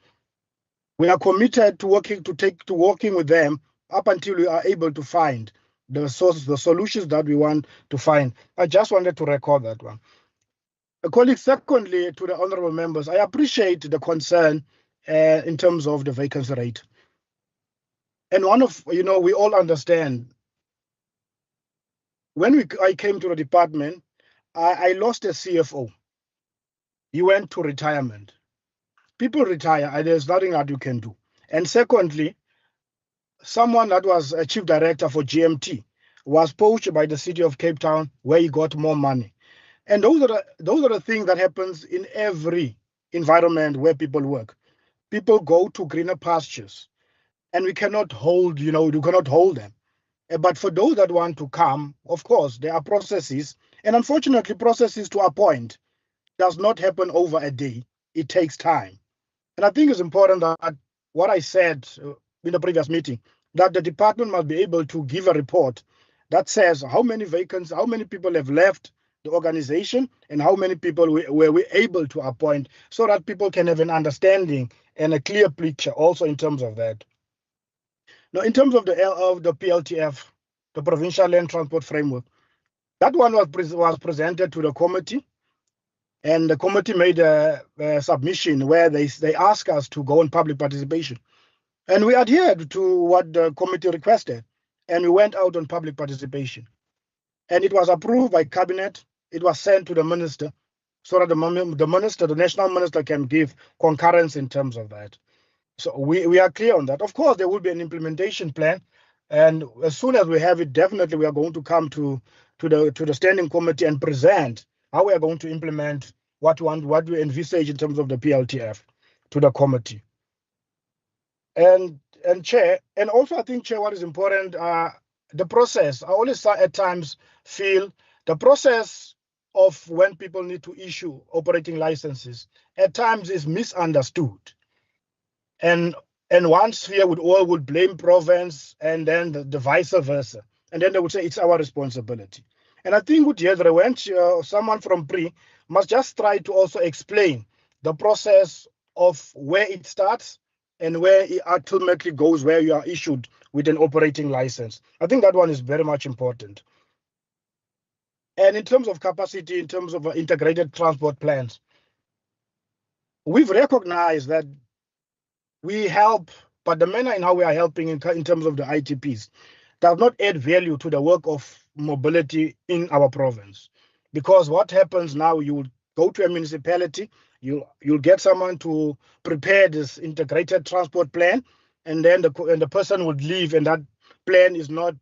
We are committed to working with them up until we are able to find the solutions that we want to find. I just wanted to record that one. Colleagues, secondly, to the honorable members, I appreciate the concern in terms of the vacancy rate. And we all understand when I came to the department, I lost a CFO. He went to retirement. People retire, and there's nothing that you can do. And secondly, someone that was a chief director for GMT was poached by the city of Cape Town, where he got more money. And those are the things that happens in every environment where people work. People go to greener pastures, and we cannot hold, you cannot hold them. But for those that want to come, of course, there are processes, and unfortunately, processes to appoint does not happen over a day. It takes time. And I think it's important that what I said in the previous meeting, that the department must be able to give a report that says how many vacancies, how many people have left the organization, and how many people were we able to appoint, so that people can have an understanding and a clear picture also in terms of that. Now, in terms of the PLTF, the Provincial Land Transport Framework, that one was presented to the committee, and the committee made a submission where they asked us to go on public participation. And we adhered to what the committee requested, and we went out on public participation. And it was approved by cabinet. It was sent to the minister, so that the national minister can give concurrence in terms of that. So we are clear on that. Of course, there will be an implementation plan, and as soon as we have it, definitely we are going to come to the standing committee and present how we are going to implement what we envisage in terms of the PLTF to the committee. And Chair, and also I think, Chair, what is important, the process. I always at times feel the process of when people need to issue operating licenses at times is misunderstood. And one sphere would blame province, and then the vice versa. And then they would say it's our responsibility. And I think with Yedre, when someone from PRI must just try to also explain the process of where it starts and where it ultimately goes, where you are issued with an operating license. I think that one is very much important. And in terms of capacity, in terms of integrated transport plans, we've recognized that we help, but the manner in how we are helping in terms of the ITPs does not add value to the work of mobility in our province. Because what happens now, you go to a municipality, you'll get someone to prepare this integrated transport plan, and then the person would leave, and that plan is not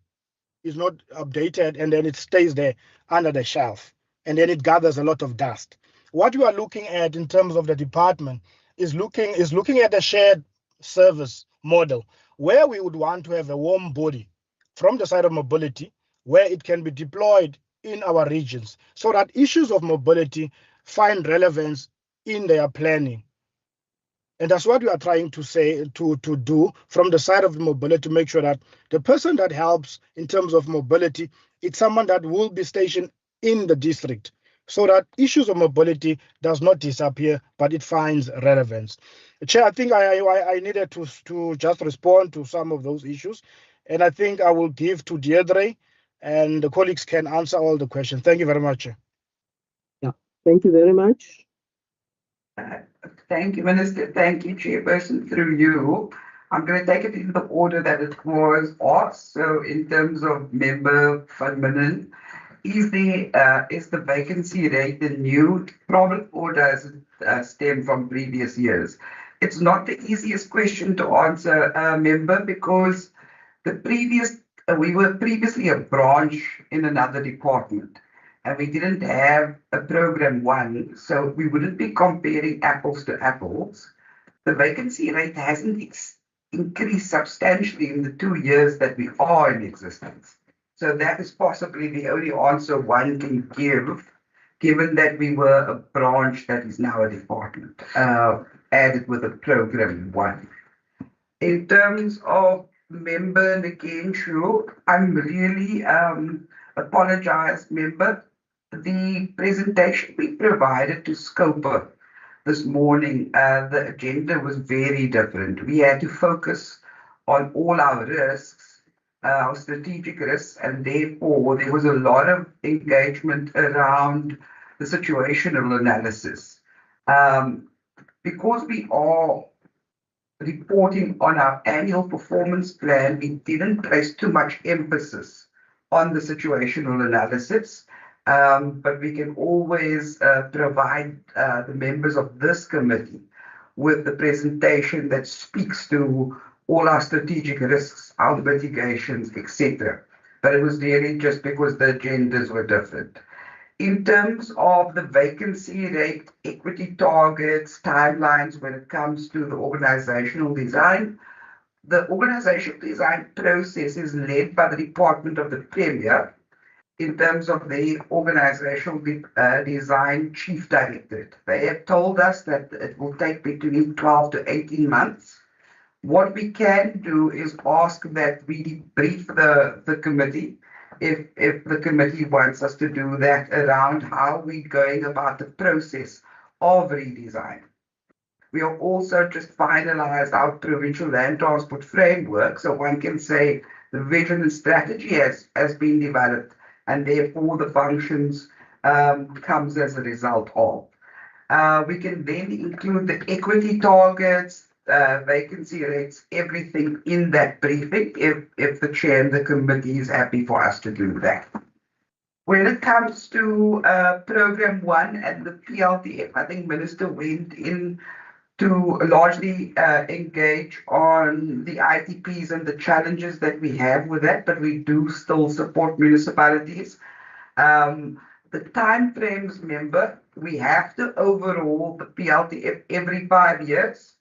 updated, and then it stays there under the shelf, and then it gathers a lot of dust. What we are looking at in terms of the department is looking at a shared service model, where we would want to have a warm body from the side of mobility, where it can be deployed in our regions, so that issues of mobility find relevance in their planning. And that's what we are trying to say, to do from the side of mobility, to make sure that the person that helps in terms of mobility, it's someone that will be stationed in the district, so that issues of mobility does not disappear, but it finds relevance. Chair, I think I needed to just respond to some of those issues, and I think I will give to Deirdre, and the colleagues can answer all the questions. Thank you very much, Chair. Yeah, thank you very much. Thank you, Minister. Thank you, Chairperson, through you. I'm going to take it in the order that it was asked. So in terms of Member Van Minen, is the vacancy rate the new problem, or does it stem from previous years? It's not the easiest question to answer, Member, because we were previously a branch in another department, and we didn't have a program one, so we wouldn't be comparing apples to apples. The vacancy rate hasn't increased substantially in the 2 years that we are in existence. So that is possibly the only answer one can give, given that we were a branch that is now a department, added with a program one. In terms of Member Nkenshu, I'm really apologize, Member. The presentation we provided to Scoper this morning, the agenda was very different. We had to focus on all our risks, our strategic risks, and therefore there was a lot of engagement around the situational analysis. Because we are reporting on our annual performance plan, we didn't place too much emphasis on the situational analysis. But we can always provide the members of this committee with the presentation that speaks to all our strategic risks, our mitigations, etc. But it was really just because the agendas were different. In terms of the vacancy rate, equity targets, timelines when it comes to the organizational design, the organizational design process is led by the Department of the Premier in terms of the organizational design chief directorate. They have told us that it will take between 12 to 18 months. What we can do is ask that we brief the committee if the committee wants us to do that around how we're going about the process of redesign. We have also just finalized our provincial land transport framework, so one can say the vision and strategy has been developed, and therefore the functions comes as a result of. We can then include the equity targets, vacancy rates, everything in that briefing if the chair and the committee is happy for us to do that. When it comes to Program 1 and the PLTF, I think Minister went in to largely engage on the ITPs and the challenges that we have with that, but we do still support municipalities. The timeframes, remember, we have to overhaul the PLTF every 5 years.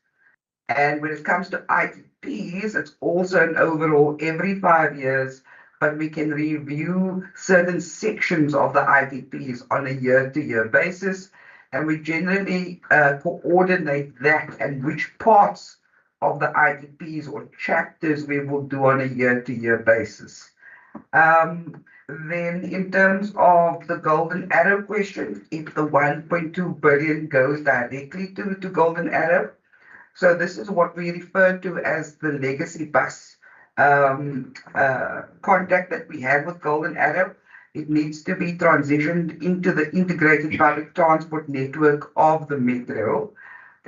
And when it comes to ITPs, it's also an overhaul every 5 years, but we can review certain sections of the ITPs on a year-to-year basis. And we generally coordinate that and which parts of the ITPs or chapters we will do on a year-to-year basis. Then in terms of the Golden Arrow question, if the 1.2 billion goes directly to Golden Arrow, so this is what we refer to as the legacy bus contract that we have with Golden Arrow. It needs to be transitioned into the integrated public transport network of the metro.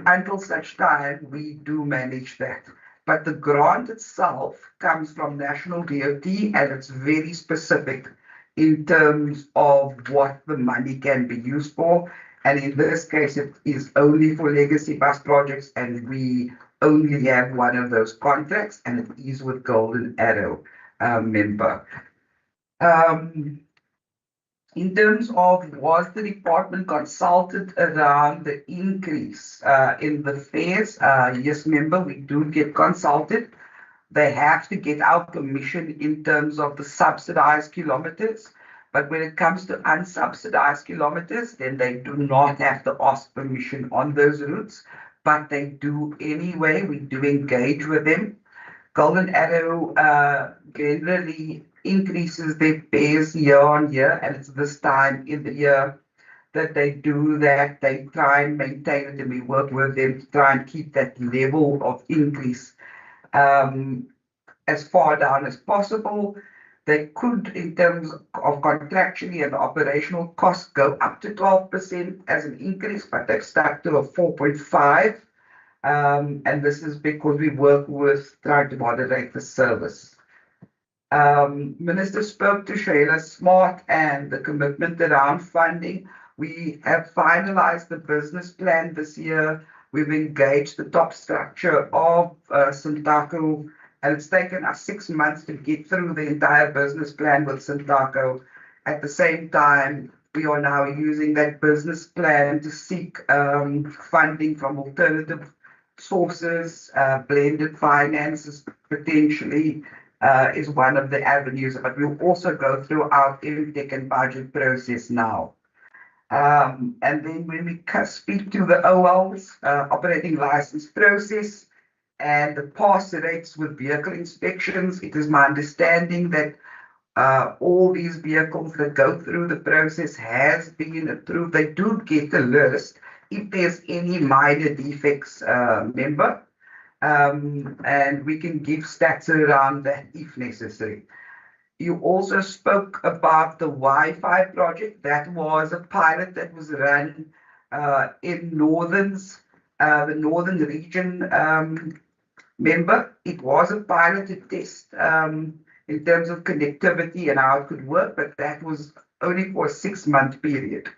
Until such time, we do manage that. But the grant itself comes from National DOT, and it's very specific in terms of what the money can be used for. And in this case, it is only for legacy bus projects, and we only have one of those contracts, and it is with Golden Arrow member. In terms of was the department consulted around the increase in the fares? Yes, member, we do get consulted. They have to get our permission in terms of the subsidized kilometers. But when it comes to unsubsidized kilometers, then they do not have to ask permission on those routes, but they do anyway. We do engage with them. Golden Arrow generally increases their fares year on year, and it's this time in the year that they do that. They try and maintain it, and we work with them to try and keep that level of increase as far down as possible. They could, in terms of contractually and operational costs, go up to 12% as an increase, but they've stuck to a 4.5%. And this is because we work with trying to moderate the service. Minister spoke to Shayla Smart and the commitment around funding. We have finalized the business plan this year. We've engaged the top structure of Santaco, and it's taken us 6 months to get through the entire business plan with Santaco. At the same time, we are now using that business plan to seek funding from alternative sources. Blended finances potentially is one of the avenues, but we'll also go through our intake and budget process now. And then when we speak to the OLs, operating license process, and the pass rates with vehicle inspections, it is my understanding that all these vehicles that go through the process has been approved. They do get a list if there's any minor defects, member, and we can give stats around that if necessary. You also spoke about the Wi-Fi project. That was a pilot that was run in the northern region, member. It was a pilot to test in terms of connectivity and how it could work, but that was only for a 6-month period.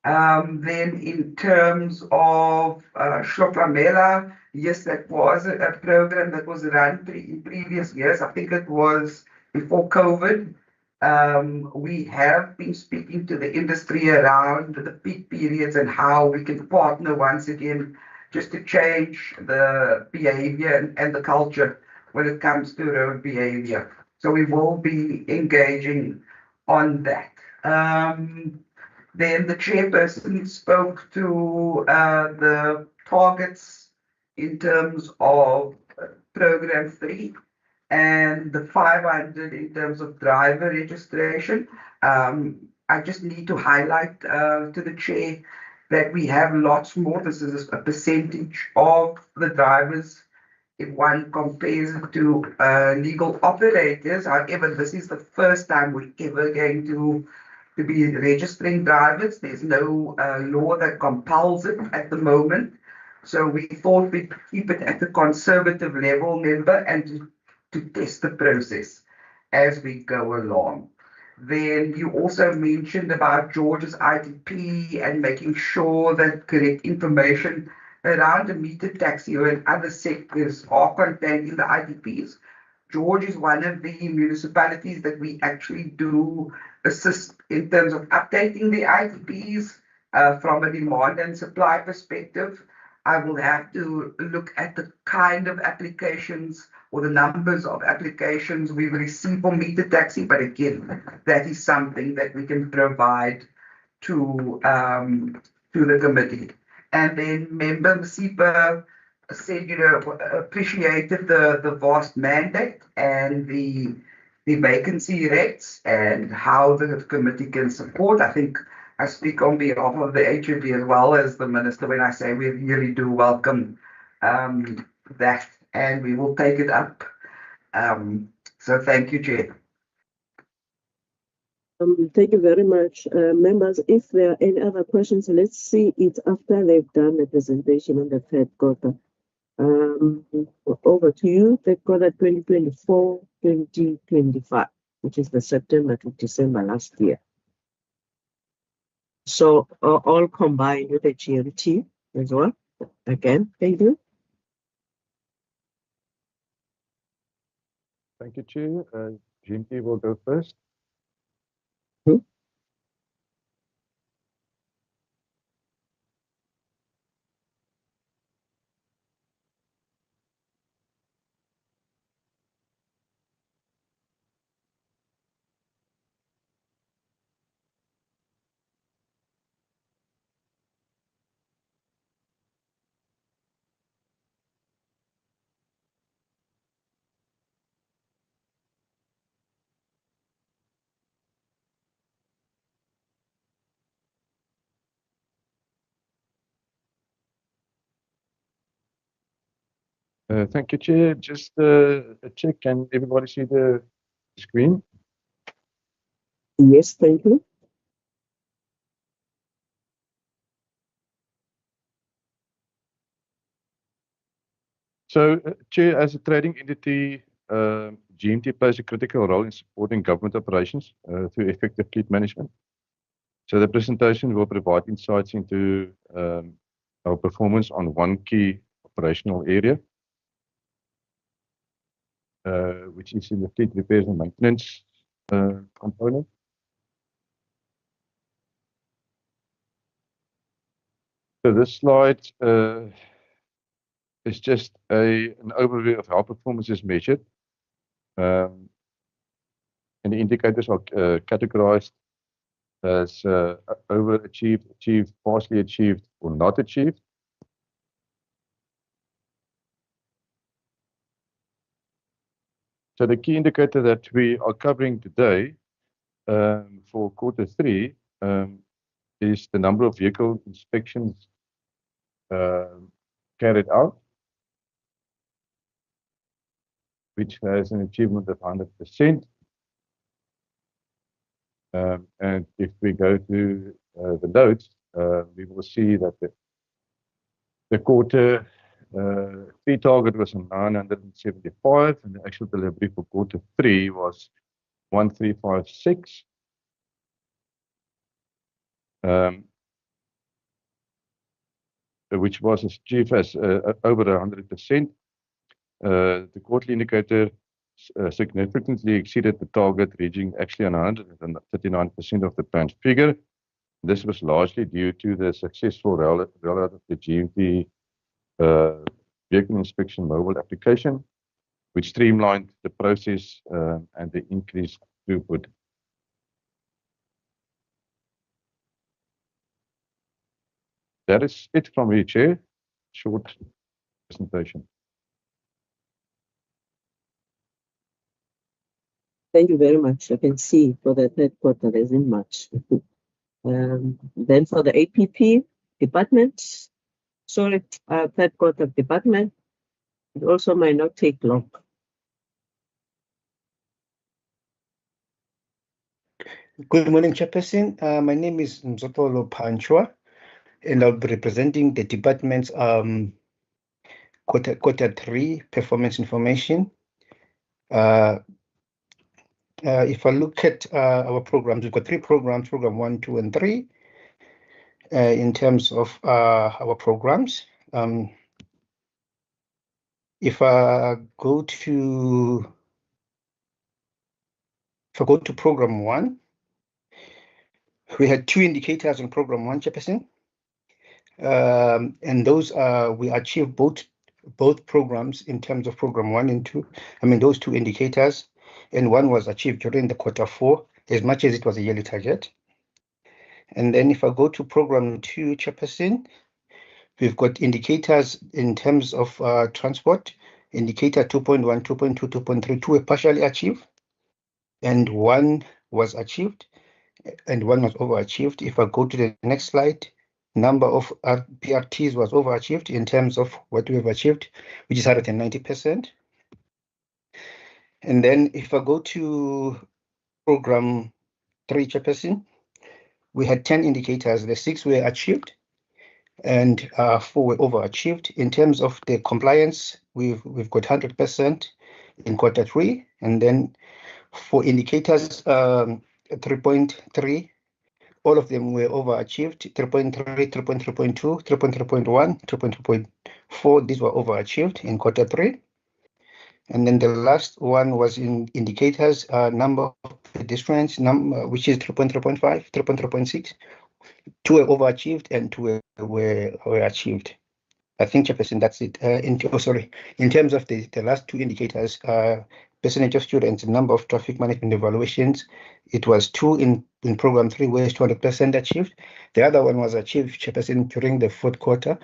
Then in terms of Shopamela, yes, that was a program that was run in previous years. I think it was before COVID. We have been speaking to the industry around the peak periods and how we can partner once again just to change the behavior and the culture when it comes to road behavior. So we will be engaging on that. Then the chairperson spoke to the targets in terms of program 3 and the 500 in terms of driver registration. I just need to highlight to the chair that we have lots more. This is a percentage of the drivers if one compares it to legal operators. However, this is the first time we're ever going to be registering drivers. There's no law that compels it at the moment. So we thought we'd keep it at the conservative level, member, and to test the process as we go along. Then you also mentioned about George's ITP and making sure that correct information around the meter taxi and other sectors are contained in the ITPs. George is one of the municipalities that we actually do assist in terms of updating the ITPs from a demand and supply perspective. I will have to look at the kind of applications or the numbers of applications we've received for meter taxi, but again, that is something that we can provide to the committee. And then member Masipa said, appreciated the vast mandate and the vacancy rates and how the committee can support. I think I speak on behalf of the HOD as well as the minister when I say we really do welcome that, and we will take it up. So thank you, Chair. Thank you very much. Members, if there are any other questions, let's see it after they've done the presentation on the third quarter. Over to you, third quarter 2024-2025, which is the September to December last year. So all combined with the GMT as well. Again, thank you. Thank you, Chair. GMT will go first. Thank you, Chair. Just a check. Can everybody see the screen? Yes, thank you. So, Chair, as a trading entity, GMT plays a critical role in supporting government operations through effective fleet management. So the presentation will provide insights into our performance on one key operational area, which is in the fleet repairs and maintenance component. So this slide is just an overview of how performance is measured. And the indicators are categorized as overachieved, achieved, partially achieved, or not achieved. So the key indicator that we are covering today for quarter 3 is the number of vehicle inspections carried out, which has an achievement of 100%. And if we go to the notes, we will see that the quarter Fee target was 975, and the actual delivery for Q3 was 1356. Which was achieved as over 100%. The quarterly indicator significantly exceeded the target, reaching actually 139% of the planned figure. This was largely due to the successful rollout of the GMP vehicle inspection mobile application, which streamlined the process and the increased throughput. That is it from me, Chair. Short presentation. Thank you very much. I can see for the third quarter there isn't much. Then for the APP department, sorry, third quarter department, it also might not take long. Good morning, Chairperson. My name is Mzopolo Panchwa, and I'll be representing the department's quarter 3 performance information. If I look at our programs, we've got 3 programs, program 1, 2, and 3. In terms of our programs, if I go to program 1, we had 2 indicators on program 1, Chairperson, and those we achieved both programs in terms of program 1 and 2. I mean those 2 indicators, and one was achieved during the quarter 4, as much as it was a yearly target. And then if I go to program 2, Chairperson, we've got indicators in terms of transport. Indicator 2.1, 2.2, 2.3, 2 were partially achieved, and 1 was achieved, and 1 was overachieved. If I go to the next slide, number of PRTs was overachieved in terms of what we have achieved, which is 190%. And then if I go to program 3, Chairperson, we had 10 indicators. The 6 were achieved, and 4 were overachieved. In terms of the compliance, we've got 100% in quarter 3, and then for indicators 3.3, all of them were overachieved. 3.3, 3.3.2, 3.3.1, 3.3.4, these were overachieved in quarter 3. And then the last one was in indicators, number of pedestrians, which is 3.3.5, 3.3.6. 2 were overachieved and 2 were achieved. I think, Chairperson, that's it. In terms of the last 2 indicators, percentage of students, number of traffic management evaluations, it was 2 in program 3, where it's 200% achieved. The other one was achieved, Chairperson, during the 4th quarter,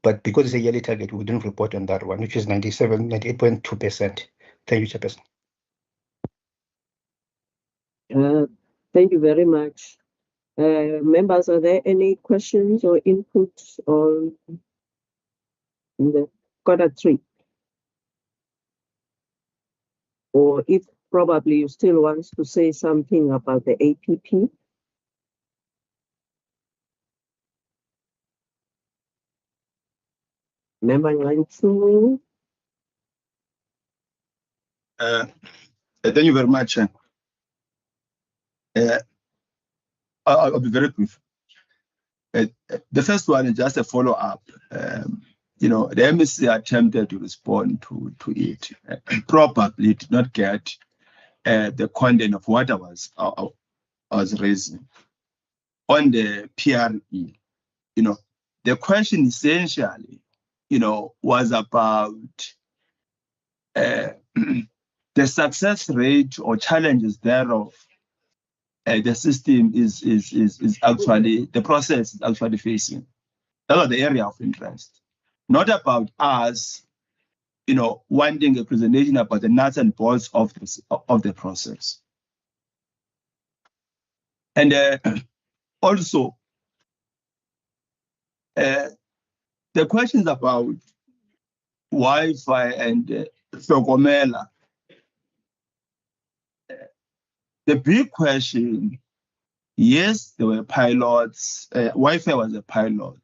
but because it's a yearly target, we didn't report on that one, which is 98.2%. Thank you, Chairperson. Thank you very much. Members, are there any questions or inputs on the quarter 3? Or if probably you still want to say something about the APP? Member line 2. Thank you very much. I'll be very brief. The first one is just a follow-up. The MEC attempted to respond to it. Probably did not get the content of what I was raising. On the PRE, the question essentially, was about the success rate or challenges thereof. The system is actually, the process is actually facing. That was the area of interest. Not about us, wanting a presentation about the nuts and bolts of the process. And also, the questions about Wi-Fi and Sogomela. The big question, yes, there were pilots. Wi-Fi was a pilot,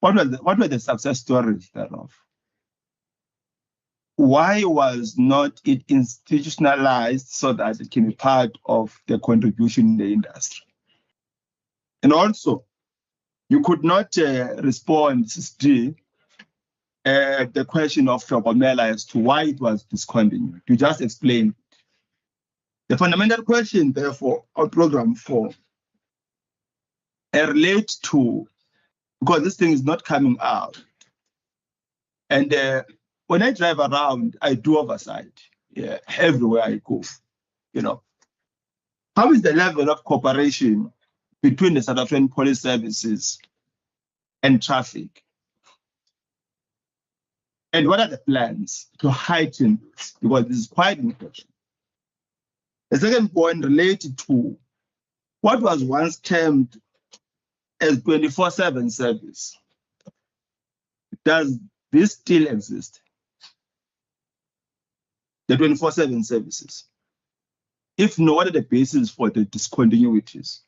what were the success stories thereof? Why was not it institutionalized so that it can be part of the contribution in the industry? And also, you could not respond, Mrs. D, the question of Flogomela as to why it was discontinued. You just explained. The fundamental question, therefore, on program 4 relate to, because this thing is not coming out. And when I drive around, I do oversight everywhere I go. You know, how is the level of cooperation between the South African police services and traffic? And what are the plans to heighten this? Because this is quite important. The second point related to what was once termed as 24/7 service. Does this still exist? The 24/7 services. If no, what are the basis for the discontinuities?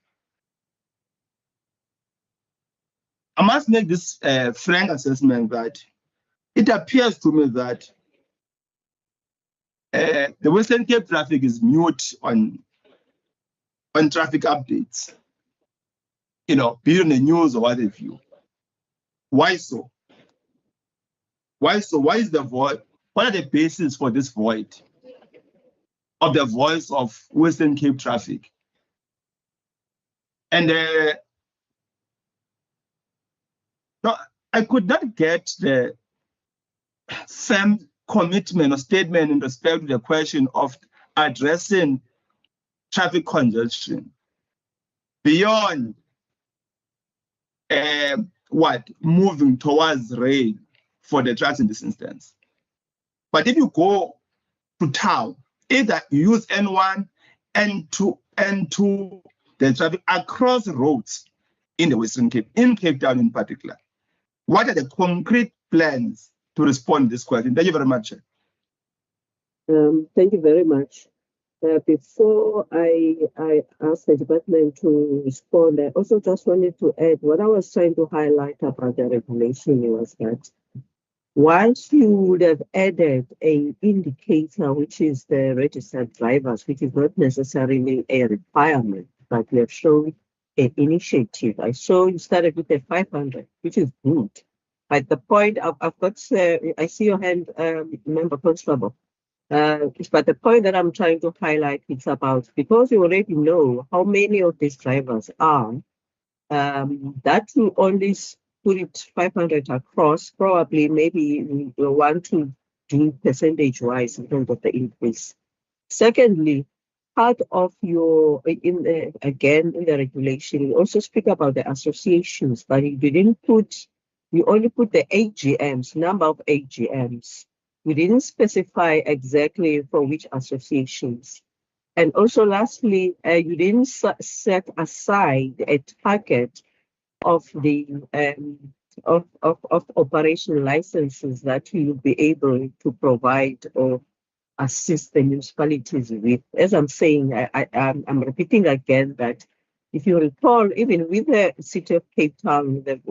I must make this frank assessment that it appears to me that the Western Cape traffic is mute on traffic updates, you know, be it on the news or what have you. Why so? Why so? Why is the void? What are the basis for this void of the voice of Western Cape traffic? And no, I could not get the firm commitment or statement in respect to the question of addressing traffic congestion beyond moving towards rail for the trucks in this instance. But if you go to town, either you use N1, N2, the traffic across roads in the Western Cape, in Cape Town in particular. What are the concrete plans to respond to this question? Thank you very much. Thank you very much. Before I ask the department to respond, I also just wanted to add what I was trying to highlight about the regulation was that once you would have added an indicator, which is the registered drivers, which is not necessarily a requirement, but you have shown an initiative. I saw you started with a 500, which is good. But the point I've got, I see your hand, Member Constable. But the point that I'm trying to highlight is about, because you already know how many of these drivers are, that will only put it 500 across, probably maybe we want to do percentage-wise in terms of the increase. Secondly, part of your, again, in the regulation, you also speak about the associations, but you didn't put, you only put the AGMs, number of AGMs. We didn't specify exactly for which associations. And also, lastly, you didn't set aside a target of the of operation licenses that you will be able to provide or assist the municipalities with. As I'm saying, I'm repeating again that if you recall, even with the city of Cape Town, the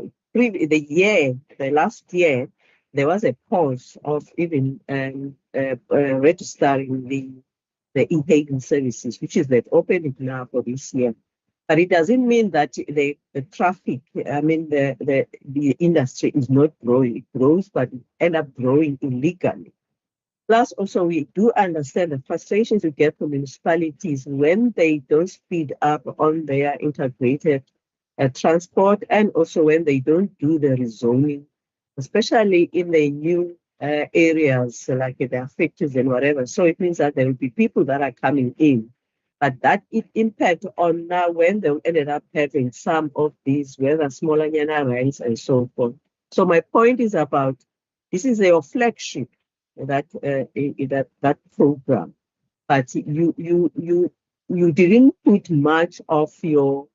last year, there was a pause of even registering the e-hailing services, which is that opening now for this year. But it doesn't mean that the traffic, I mean, the industry is not growing. It grows, but it ends up growing illegally. Plus, also, we do understand the frustrations we get from municipalities when they don't speed up on their integrated transport, and also when they don't do the rezoning, especially in the new areas like the factories and whatever. So it means that there will be people that are coming in, but that it impact on now when they ended up having some of these, whether smaller rents and so forth. So my point is about, this is your flagship, that program, but you didn't put much of the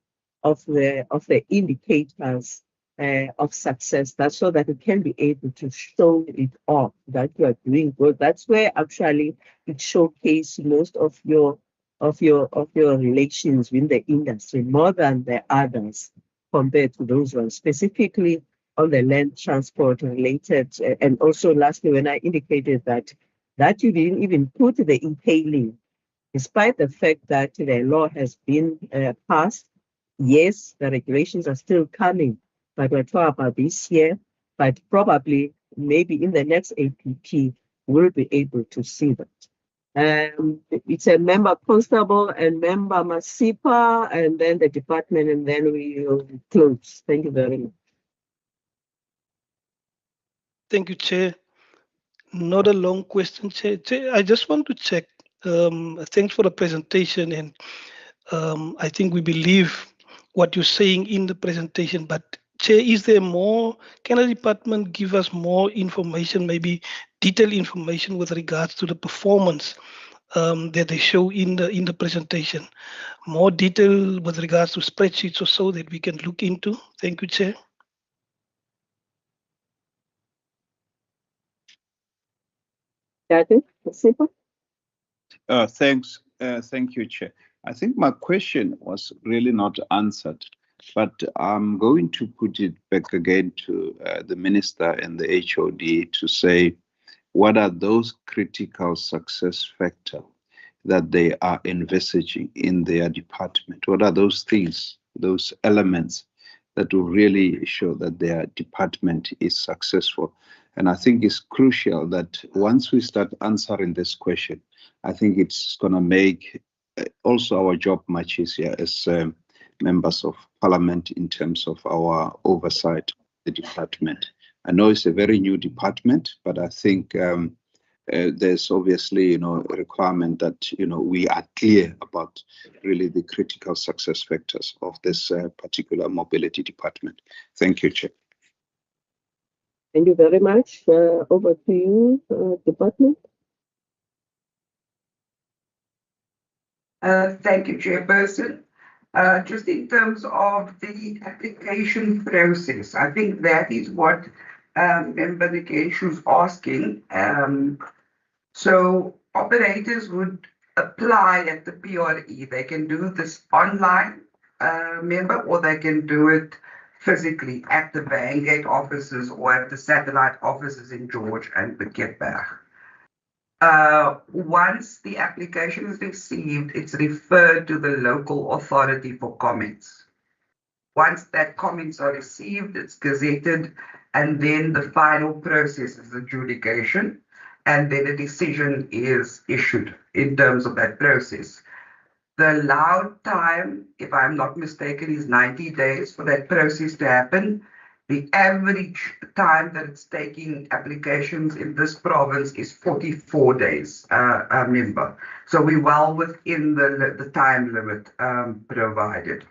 indicators of success. That's so that you can be able to show it off that you are doing good. That's where actually it showcases most of your relations with the industry more than the others compared to those ones. Specifically, on the land transport related. And also lastly, when I indicated that you didn't even put the e-hailing, despite the fact that the law has been passed. Yes, the regulations are still coming, but we're talking about this year, but probably maybe in the next APP, we'll be able to see that. It's a member constable and member Masipa, and then the department, and then we will close. Thank you very much. Thank you, Chair. Not a long question, Chair. I just want to check. Thanks for the presentation, and I think we believe what you're saying in the presentation. But Chair, is there more? Can the department give us more information, maybe detailed information with regards to the performance that they show in the presentation? More detail with regards to spreadsheets or so that we can look into. Thank you, Chair. Thanks. Thank you, Chair. I think my question was really not answered, but I'm going to put it back again to the Minister and the HOD to say, what are those critical success factors that they are envisaging in their department? What are those things, those elements that will really show that their department is successful? And I think it's crucial that once we start answering this question, I think it's going to make also our job much easier as members of parliament in terms of our oversight of the department. I know it's a very new department, but I think there's obviously, a requirement that, we are clear about really the critical success factors of this particular mobility department. Thank you, Chair. Thank you very much. Over to you, department. Thank you, Chairperson. Just in terms of the application process, I think that is what Member Nikesh is asking. So operators would apply at the PRE. They can do this online, member, or they can do it physically at the Bangate offices or at the satellite offices in George and Piketberg. Once the application is received, it's referred to the local authority for comments. Once that comments are received, it's gazetted, and then the final process is adjudication, and then a decision is issued in terms of that process. The allowed time, if I'm not mistaken, is 90 days for that process to happen. The average time that it's taking applications in this province is 44 days, member. So we're well within the time limit provided.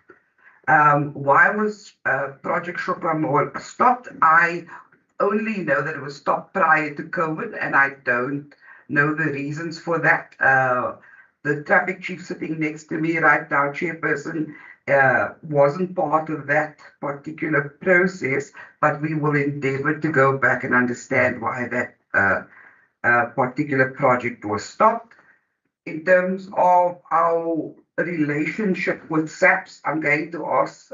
Why was Project Shopra Mall stopped? I only know that it was stopped prior to COVID, and I don't know the reasons for that. The traffic chief sitting next to me right now, Chairperson, wasn't part of that particular process, but we will endeavor to go back and understand why that particular project was stopped. In terms of our relationship with SAPS, I'm going to ask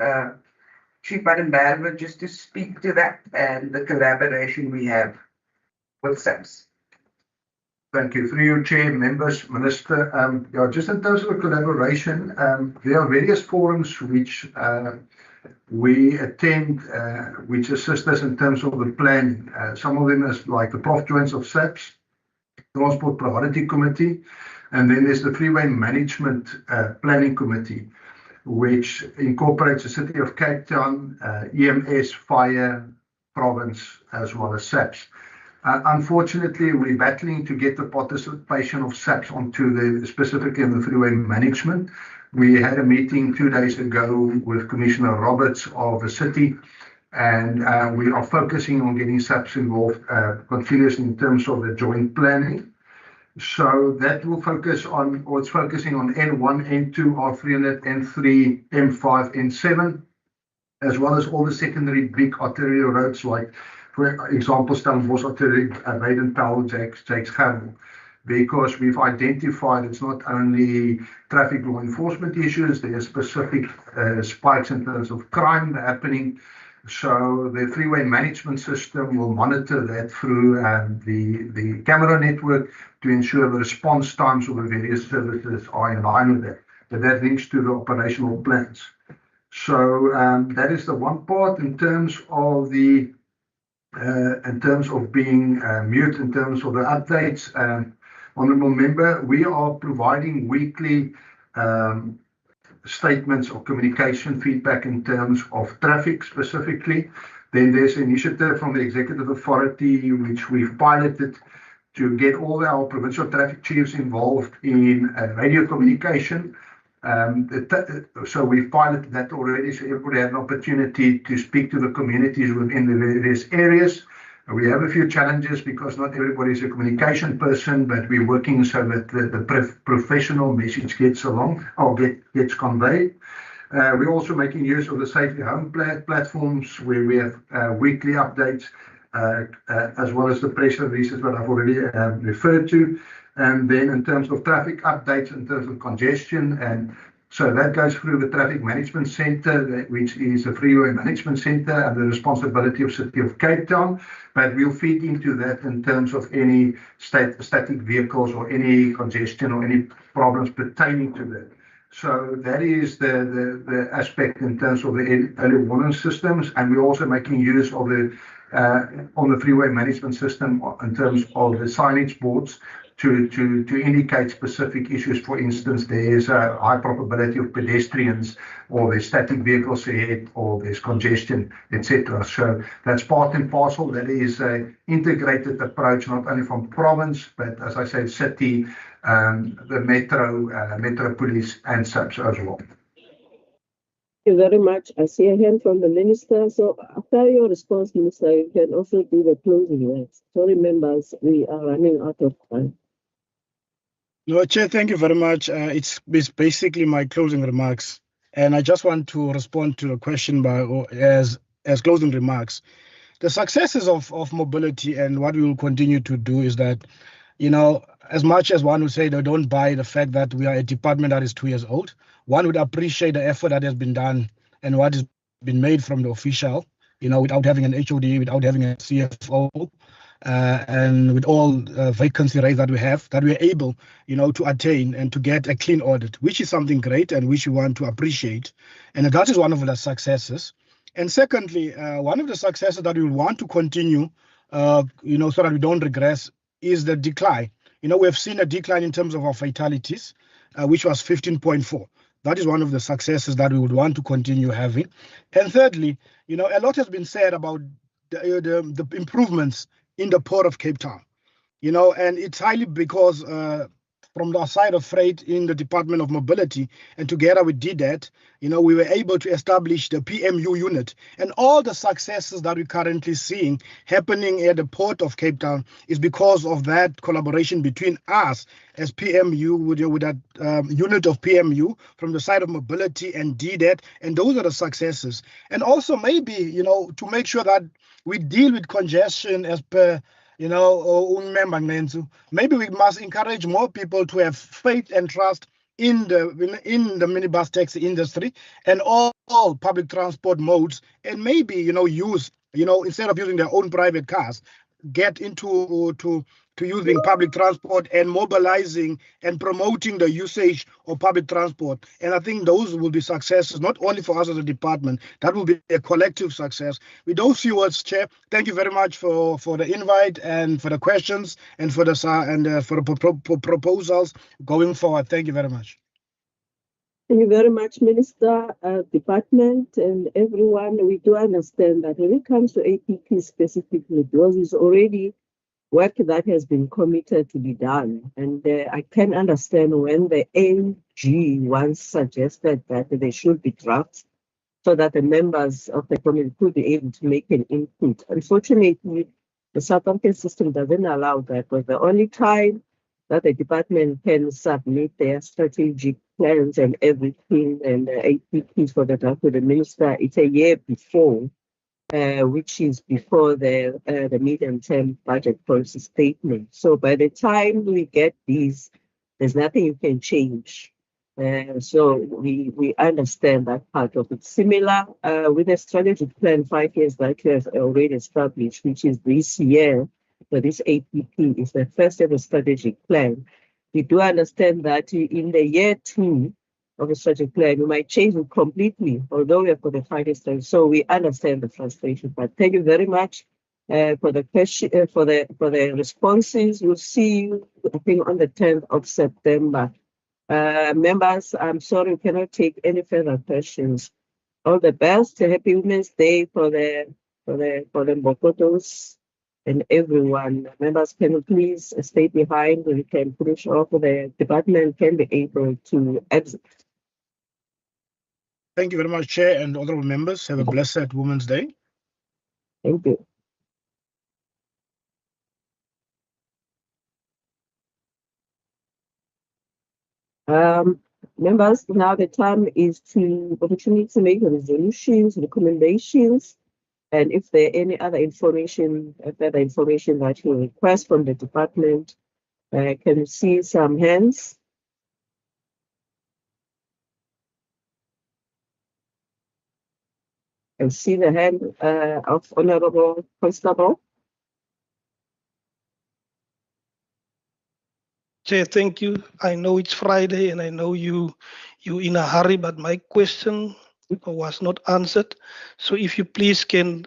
Chief Madam Merwe just to speak to that and the collaboration we have with SAPS. Thank you. Through you, Chair, members, Minister. Just in terms of the collaboration, there are various forums which we attend, which assist us in terms of the planning. Some of them is like the Prof Joints of SAPS, Transport Priority Committee, and then there's the Freeway Management Planning Committee, which incorporates the City of Cape Town, EMS, Fire, Province, as well as SAPS. Unfortunately, we're battling to get the participation of SAPS onto specifically in the freeway management. We had a meeting 2 days ago with Commissioner Roberts of the city, and we are focusing on getting SAPS involved continuously in terms of the joint planning. So that will focus on, or it's focusing on N1, N2, R300, N3, M5, N7, as well as all the secondary big arterial roads like, for example, Stellenbosch Artery, Baden-Powell, Jakes Gerwel, because we've identified it's not only traffic law enforcement issues, there are specific spikes in terms of crime happening, So the freeway management system will monitor that through the camera network to ensure the response times of the various services are in line with that. But that links to the operational plans. So that is the one part in terms of the in terms of being mute, in terms of the updates. Honourable Member, we are providing weekly statements or communication feedback in terms of traffic specifically. Then there's an initiative from the Executive Authority which we've piloted to get all our provincial traffic chiefs involved in radio communication. So we've piloted that already, so everybody had an opportunity to speak to the communities within the various areas. We have a few challenges because not everybody is a communication person, but we're working so that the professional message gets along or gets conveyed. We're also making use of the Safety Home platforms where we have weekly updates, as well as the press releases that I've already referred to. And then in terms of traffic updates, in terms of congestion, and so that goes through the Traffic Management Centre, which is a freeway management centre and the responsibility of City of Cape Town. But we'll feed into that in terms of any static vehicles or any congestion or any problems pertaining to that. So that is the aspect in terms of the early warning systems, and we're also making use of the on the freeway management system in terms of the signage boards to indicate specific issues. For instance, there is a high probability of pedestrians, or there's static vehicles ahead, or there's congestion, etc. So that's part and parcel. That is an integrated approach, not only from province, but as I said, city, the metro police, and such as well. Thank you very much. I see a hand from the Minister. So after your response, Minister, you can also do the closing words. Sorry, members, we are running out of time. No, Chair, thank you very much. It's basically my closing remarks. And I just want to respond to the question as closing remarks. The successes of mobility and what we will continue to do is that, you know, as much as one would say they don't buy the fact that we are a department that is 2 years old, one would appreciate the effort that has been done and what has been made from the official, you know, without having an HOD, without having a CFO, and with all vacancy rates that we have, that we're able, you know, to attain and to get a clean audit, which is something great and which we want to appreciate. And that is one of the successes. And secondly, one of the successes that we want to continue, you know, so that we don't regress, is the decline. You know, we have seen a decline in terms of our fatalities, which was 15.4. That is one of the successes that we would want to continue having. And thirdly, you know, a lot has been said about the improvements in the Port of Cape Town, you know, and it's highly because from the side of freight in the Department of Mobility, and together with DDAT, you know, we were able to establish the PMU unit, and all the successes that we're currently seeing happening at the Port of Cape Town is because of that collaboration between us as PMU with that unit of PMU from the side of mobility and DDAT, and those are the successes. And also maybe, you know, to make sure that we deal with congestion as per, you know, maybe we must encourage more people to have faith and trust in the minibus taxi industry and all public transport modes, and maybe, you know, use, you know, instead of using their own private cars, get into to using public transport and mobilizing and promoting the usage of public transport. And I think those will be successes, not only for us as a department, that will be a collective success. With those few words, Chair, thank you very much for the invite and for the questions and for the proposals going forward. Thank you very much. Thank you very much, Minister, Department, and everyone. We do understand that when it comes to APP specifically, because it's already work that has been committed to be done. And I can understand when the AG once suggested that there should be drafts so that the members of the committee could be able to make an input. Unfortunately, the South African system doesn't allow that, but the only time that the department can submit their strategic plans and everything and APPs for the draft to the minister, it's a year before, which is before the medium-term budget policy statement. So by the time we get these, there's nothing you can change. So we understand that part of it. Similar with the strategic plan 5 years that we have already established, which is this year, for this APP is the first ever strategic plan. We do understand that in the year 2 of the strategic plan, we might change it completely, although we have got a 5 year strategy. So we understand the frustration. But thank you very much for the question, for the responses. We'll see you, I think, on the 10th of September. Members, I'm sorry we cannot take any further questions. All the best. Happy Women's Day for the Mbokotos and everyone. Members, can you please stay behind? We can finish off. The department can be able to exit. Thank you very much, Chair and honorable members. Have a blessed Women's Day. Thank you. Members, now the time is to opportunity to make resolutions, recommendations, and if there are any other information, further information that you request from the department, can you see some hands? I see the hand of Honorable Constable. Chair, thank you. I know it's Friday and I know you're in a hurry, but my question was not answered. So if you please can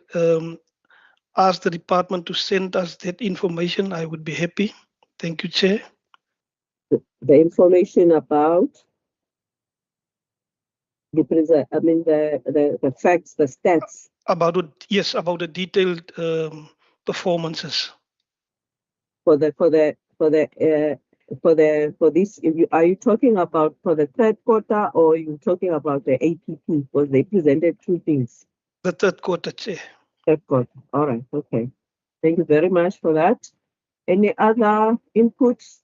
ask the department to send us that information, I would be happy. Thank you, Chair. The information about the facts, the stats. About the detailed performances. For this, are you talking about for the third quarter or are you talking about the APP? Because they presented two things. The third quarter, Chair. Third quarter. All right. Okay. Thank you very much for that. Any other inputs?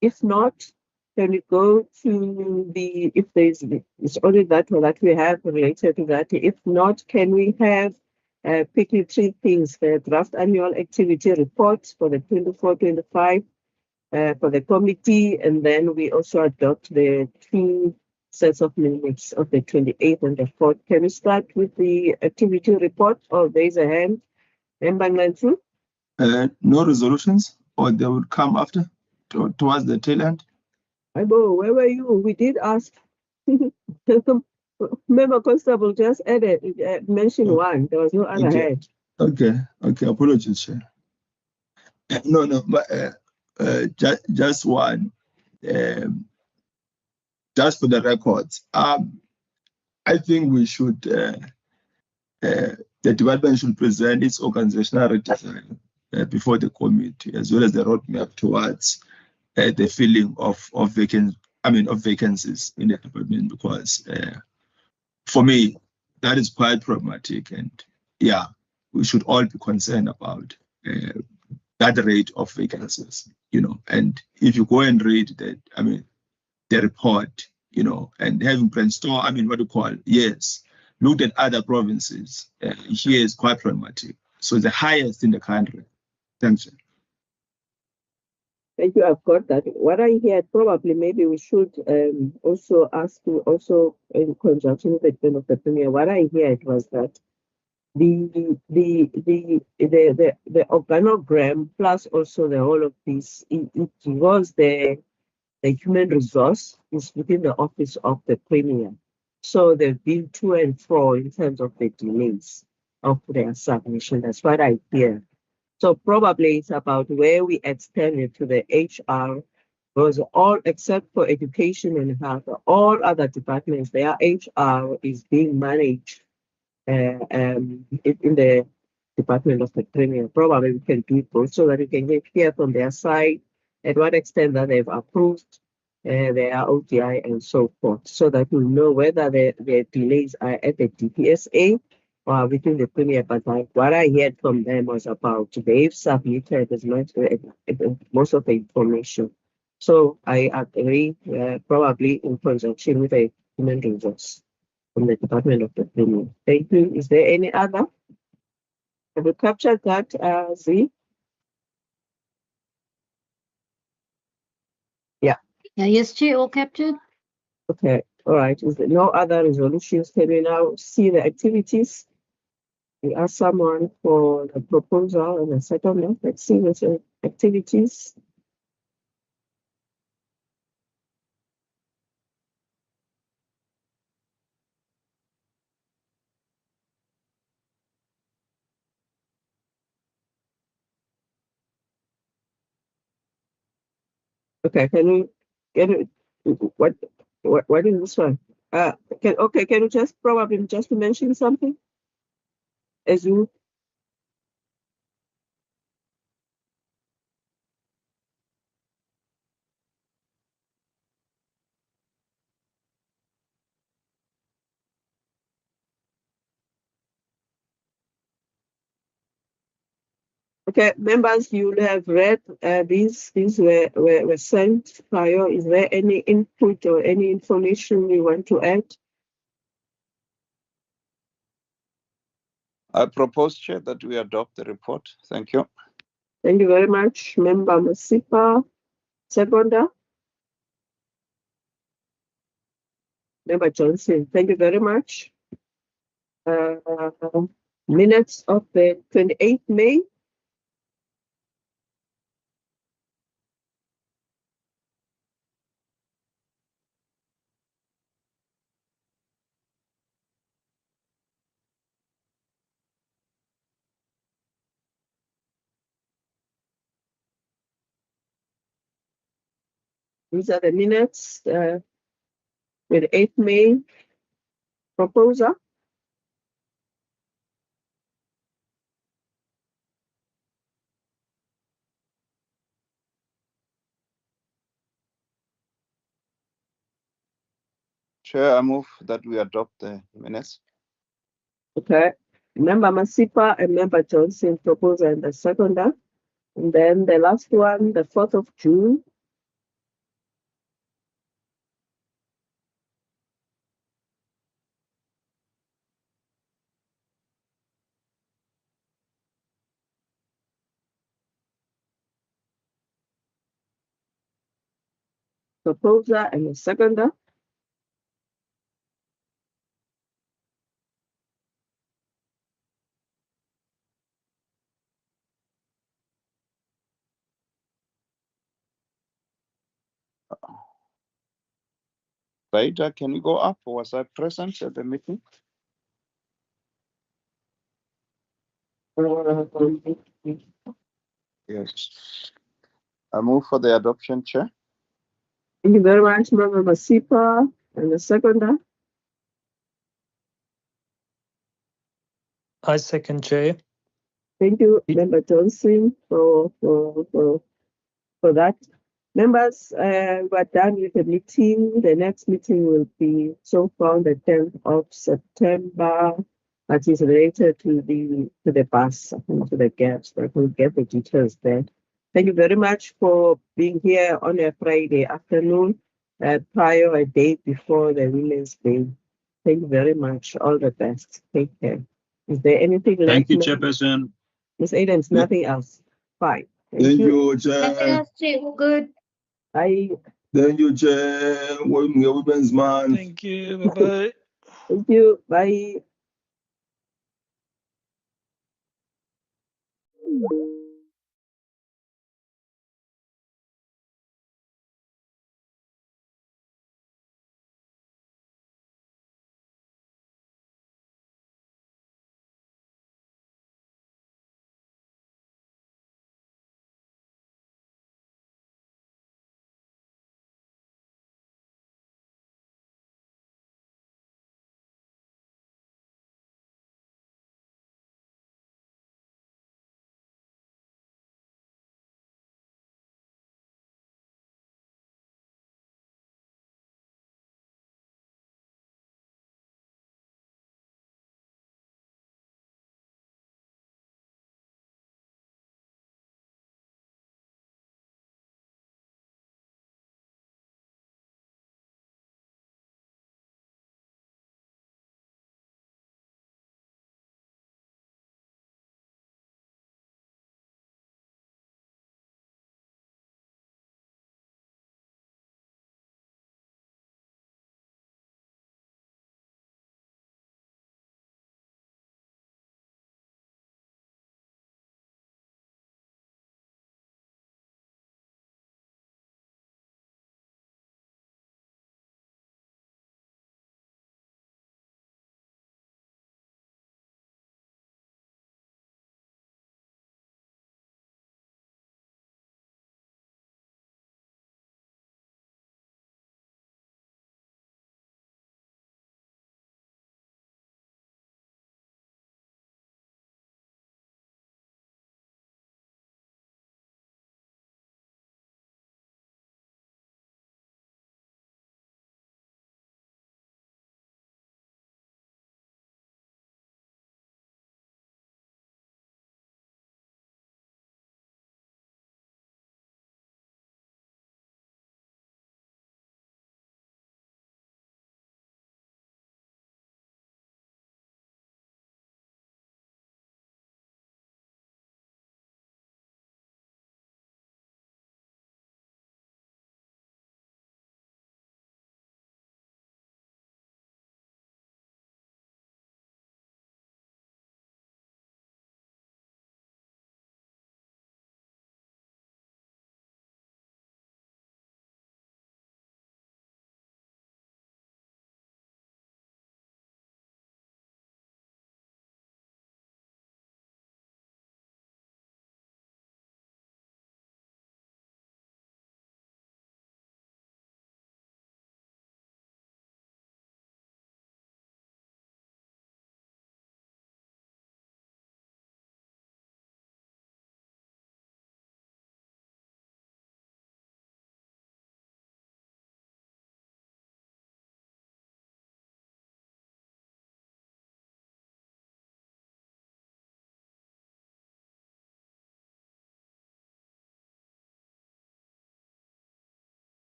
If not, can we go to if there's, it's only that we have related to that. If not, can we have quickly three things: the draft annual activity report for the 24-25 for the committee, and then we also adopt the two sets of minutes of the 28th and the 4th. Can we start with the activity report, or raise a hand? No resolutions, or they would come after towards the tail end. Aibo, where were you? We did ask. Member Constable just mentioned one. There was no other head. Okay. Apologies, Chair. No, but just one. Just for the records, I think we should. The department should present its organizational redesign before the committee, as well as the roadmap towards the filling of vacancies in the department, because for me that is quite problematic, and we should all be concerned about that rate of vacancies, and if you go and read the report, and having brainstormed, looked at other provinces, here is quite problematic. So the highest in the country. Thanks. Thank you. I've got that. What I heard, probably maybe we should also ask you, also in conjunction with the Chair of the Premier. What I heard was that the organogram plus also the whole of this, it was the human resource is within the office of the Premier. So they've been to and fro in terms of the delays of their submission. That's what I hear. So probably it's about where we extend it to the HR, because all except for education and health, all other departments, their HR is being managed in the Department of the Premier. Probably we can do it both so that we can hear from their side at what extent that they've approved their ODI and so forth, so that we know whether the delays are at the DPSA or within the Premier. But what I heard from them was about they've submitted as much most of the information. So I agree, probably in conjunction with the human resource from the Department of the Premier. Thank you. Is there any other? Have you captured that, Z? Yeah, yes, Chair, all captured. Okay, all right. Is there no other resolutions? Can we now see the activities? We ask someone for the proposal and the settlement. Let's see the activities. Okay, can you what is this one? Can you just probably just mention something? As you okay, members, you will have read these were sent prior. Is there any input or any information you want to add? I propose, Chair, that we adopt the report. Thank you. Thank you very much, Member Masipa. Seconder. Member Johnson, thank you very much. Minutes of the 28th May. These are the minutes with 8th May proposal. Chair, I move that we adopt the minutes. Okay. Member Masipa and Member Johnson propose and the seconder. And then the last one, the 4th of June. Proposer and the seconder. Vaida, can you go up? Was I present at the meeting? Yes. I move for the adoption, Chair. Thank you very much, Member Masipa and the seconder. I second, Chair. Thank you, Member Johnson, for that. Members, we're done with the meeting. The next meeting will be so far on the 10th of September. That is related to the bus, to the gaps, but we'll get the details there. Thank you very much for being here on a Friday afternoon, prior a day before the Women's Day. Thank you very much. All the best. Take care. Is there anything left? Thank you, Chairperson. Ms. Adams, nothing else. Fine. Thank you, Chair. Nothing else, Chair. Good. Bye. Thank you, Chair. Women's Month. Thank you. Bye-bye. Thank you. Bye.